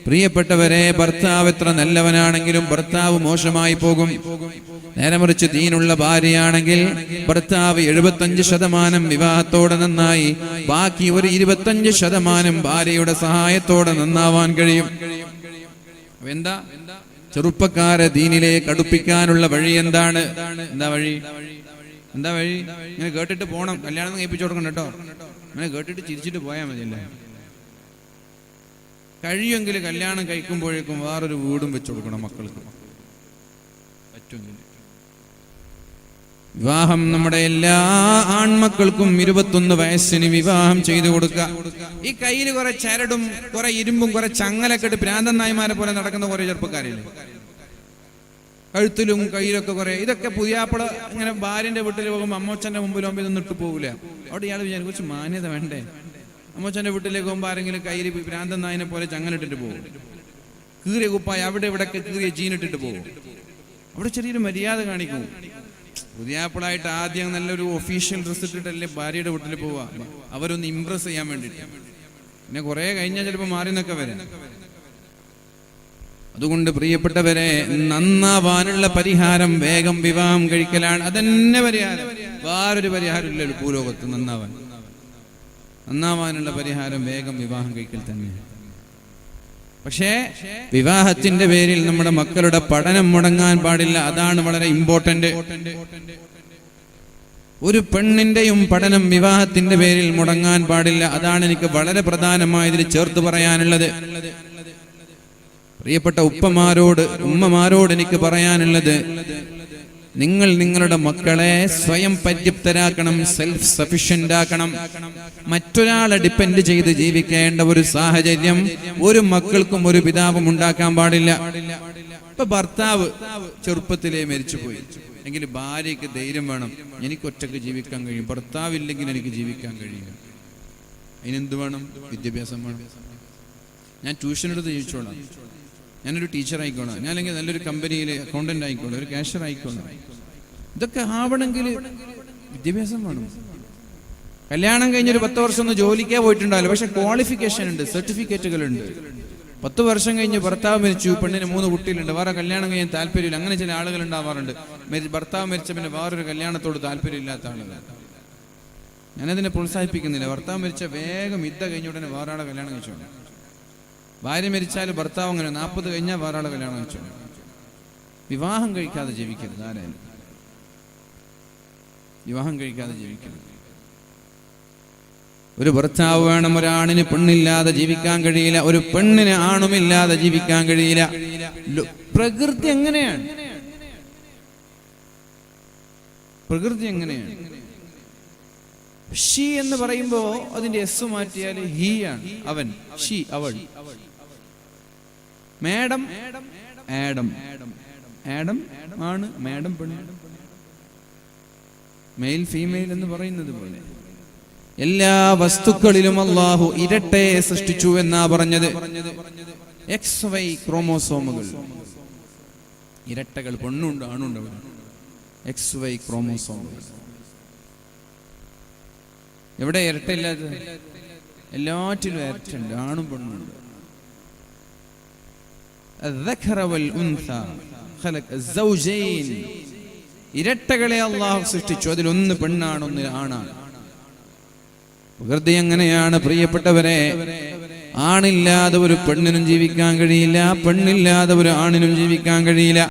പ്രിയപ്പെട്ടവരെ, ഭർത്താവ് എത്ര നല്ലവനാണെങ്കിലും ഭർത്താവ് മോശമായി പോകും. നേരെ മറിച്ച് ദീനുള്ള ഭാര്യയാണെങ്കിൽ ഭർത്താവ് 75% വിവാഹത്തോടെ നന്നായി, ബാക്കി ഒരു 25% ഭാര്യയുടെ സഹായത്തോടെ നന്നാവാൻ കഴിയും. എന്താ ചെറുപ്പക്കാരെ ദീനിലേക്ക് അടുപ്പിക്കാനുള്ള വഴി എന്താണ്? എന്താ വഴി? ഇങ്ങനെ കേട്ടിട്ട് പോണം. കല്യാണം കഴിപ്പിച്ചു കൊടുക്കണം കേട്ടോ. അങ്ങനെ കേട്ടിട്ട് ചിരിച്ചിട്ട് പോയാൽ മതിയല്ലേ. കഴിയുമെങ്കിൽ കല്യാണം കഴിക്കുമ്പോഴേക്കും വേറൊരു വീടും വെച്ചു കൊടുക്കണം മക്കൾക്ക്. പറ്റുമെങ്കിൽ വിവാഹം നമ്മുടെ എല്ലാ ആൺമക്കൾക്കും 21 വയസ്സിന് വിവാഹം ചെയ്തു കൊടുക്കുക. ഈ കയ്യിൽ കുറെ ചരടും കുറെ ഇരുമ്പും കുറെ ചങ്ങലൊക്കെ ഇട്ട് ഭ്രാന്തൻ നായ്മാരെ പോലെ നടക്കുന്ന കുറെ ചെറുപ്പക്കാരില്ലേ, കഴുത്തിലും കയ്യിലൊക്കെ കുറെ. ഇതൊക്കെ പുതിയാപ്പിള ഇങ്ങനെ ഭാര്യന്റെ വീട്ടിൽ പോകുമ്പോൾ അമ്മോച്ചന്റെ മുമ്പിൽ ഇതൊന്നും ഇട്ട് പോകില്ല. അവിടെ ഇയാൾ വിചാരിക്കും കുറച്ച് മാന്യത വേണ്ടേ. അമ്മോച്ചന്റെ വീട്ടിലേക്ക് പോകുമ്പോൾ ആരെങ്കിലും കയ്യിൽ ഭ്രാന്തൻ നായനെ പോലെ ചങ്ങലിട്ടിട്ട് പോകും. കീറിയ കുപ്പായ അവിടെ ഇവിടെ കീറിയ ജീനിട്ടിട്ട് പോകും. അവിടെ ചെറിയൊരു മര്യാദ കാണിക്കും. പുതിയാപ്പിളായിട്ട് ആദ്യം നല്ലൊരു ഒഫീഷ്യൽ ഡ്രസ് ഇട്ടിട്ടല്ലേ ഭാര്യയുടെ വീട്ടിൽ പോവാ, അവരൊന്ന് ഇംപ്രസ് ചെയ്യാൻ വേണ്ടിയിട്ട്. പിന്നെ കുറെ കഴിഞ്ഞാൽ ചിലപ്പോൾ മാറി നിന്നൊക്കെ വരാം. അതുകൊണ്ട് പ്രിയപ്പെട്ടവരെ, നന്നാവാനുള്ള പരിഹാരം വേഗം വിവാഹം കഴിക്കലാണ്. അതന്നെ പരിഹാരം, വേറൊരു പരിഹാരം ഇല്ലല്ലോ ഭൂലോകത്ത്. നന്നാവാനുള്ള പരിഹാരം വേഗം വിവാഹം കഴിക്കൽ തന്നെ. പക്ഷേ വിവാഹത്തിന്റെ പേരിൽ നമ്മുടെ മക്കളുടെ പഠനം മുടങ്ങാൻ പാടില്ല. അതാണ് വളരെ ഇമ്പോർട്ടന്റ്. ഒരു പെണ്ണിന്റെയും പഠനം വിവാഹത്തിന്റെ പേരിൽ മുടങ്ങാൻ പാടില്ല. അതാണ് എനിക്ക് വളരെ പ്രധാനമായതിൽ ചേർത്ത് പറയാനുള്ളത്. പ്രിയപ്പെട്ട ഉമ്മമാരോട് എനിക്ക് പറയാനുള്ളത്, നിങ്ങൾ നിങ്ങളുടെ മക്കളെ സ്വയം പര്യാപ്തരാക്കണം, സെൽഫ് സഫിഷ്യന്റ് ആക്കണം. മറ്റൊരാളെ ഡിപ്പെൻഡ് ചെയ്ത് ജീവിക്കേണ്ട ഒരു സാഹചര്യം ഒരു മക്കൾക്കും ഒരു പിതാവും ഉണ്ടാക്കാൻ പാടില്ല. ഇപ്പൊ ഭർത്താവ് ചെറുപ്പത്തിലേ മരിച്ചുപോയി എങ്കിൽ ഭാര്യയ്ക്ക് ധൈര്യം വേണം, എനിക്ക് ഒറ്റക്ക് ജീവിക്കാൻ കഴിയും, ഭർത്താവില്ലെങ്കിൽ എനിക്ക് ജീവിക്കാൻ കഴിയും. അതിനെന്ത് വേണം? വിദ്യാഭ്യാസം വേണം. ഞാൻ ട്യൂഷൻ എടുത്ത് ജീവിച്ചോളാം, ഞാനൊരു ടീച്ചർ ആയിക്കോളാം, ഞാൻ അല്ലെങ്കിൽ നല്ലൊരു കമ്പനിയിൽ അക്കൗണ്ടന്റ് ആയിക്കോളാം, ഒരു കാഷ്യർ ആയിക്കോളാം. ഇതൊക്കെ ആവണമെങ്കിൽ വിദ്യാഭ്യാസം വേണം. കല്യാണം കഴിഞ്ഞൊരു 10 വർഷം ഒന്ന് ജോലിക്കേ പോയിട്ടുണ്ടാവില്ല, പക്ഷെ ക്വാളിഫിക്കേഷൻ ഉണ്ട്, സർട്ടിഫിക്കറ്റുകളുണ്ട്. 10 വർഷം കഴിഞ്ഞ് ഭർത്താവ് മരിച്ചു, പെണ്ണിന് 3 കുട്ടികളുണ്ട്, വേറെ കല്യാണം കഴിയാൻ താല്പര്യമില്ല. അങ്ങനെ ചില ആളുകൾ ഉണ്ടാവാറുണ്ട്. ഭർത്താവ് മരിച്ച പിന്നെ വേറൊരു കല്യാണത്തോട് താല്പര്യമില്ലാത്ത ആളുകൾ. ഞാനതിനെ പ്രോത്സാഹിപ്പിക്കുന്നില്ല. ഭർത്താവ് മരിച്ച വേഗം കഴിഞ്ഞ ഉടനെ വേറെ ആളെ കല്യാണം കഴിച്ചോളൂ. ഭാര്യ മരിച്ചാൽ ഭർത്താവ് അങ്ങനെ 40 കഴിഞ്ഞാൽ വേറെ ആളെ കല്യാണം കഴിച്ചോളൂ. വിവാഹം കഴിക്കാതെ ജീവിക്കരുത്. ആരായാലും വിവാഹം കഴിക്കാതെ ജീവിക്കരുത്. ഒരു ഭർത്താവ് വേണം. ഒരാണിന് പെണ്ണില്ലാതെ ജീവിക്കാൻ കഴിയില്ല, ഒരു പെണ്ണിന് ആണുമില്ലാതെ ജീവിക്കാൻ കഴിയില്ല. പ്രകൃതി എങ്ങനെയാണ്? ഷീ എന്ന് പറയുമ്പോ അതിന്റെ എസ് മാറ്റിയാൽ ഹീ ആണ്, അവൻ, ഷീ, അവൾ. മാഡം, ആഡം, ആഡം ആണ്, മാഡം പെണ്ണ്. മെയിൽ ഫീമെയിൽ എന്ന് പറയുന്നത് പോലെ എല്ലാ വസ്തുക്കളിലും അല്ലാഹു ഇരട്ടയെ സൃഷ്ടിച്ചു എന്നാ പറഞ്ഞത്. XY ക്രോമോസോമുകൾ, ഇരട്ടകൾ, പെണ്ണുണ്ട് ആണുണ്ട്. XY ക്രോമോസോമുകൾ. എവിടെ ഇരട്ടയില്ലാത്തത്? എല്ലാറ്റിലും ഇരട്ടുണ്ട്, ആണും പെണ്ണുണ്ട്. الذكر والأنثى خلق الزوجين ഇരട്ടകളെ അല്ലാഹു സൃഷ്ടിച്ചു. അതിലൊന്ന് പെണ്ണാണ്, ഒന്ന് ആണാണ്. പ്രകൃതി എങ്ങനെയാണ് പ്രിയപ്പെട്ടവരെ? ആണില്ലാതെ ഒരു പെണ്ണിനും ജീവിക്കാൻ കഴിയില്ല, പെണ്ണില്ലാതെ ഒരു ആണിനും ജീവിക്കാൻ കഴിയില്ല.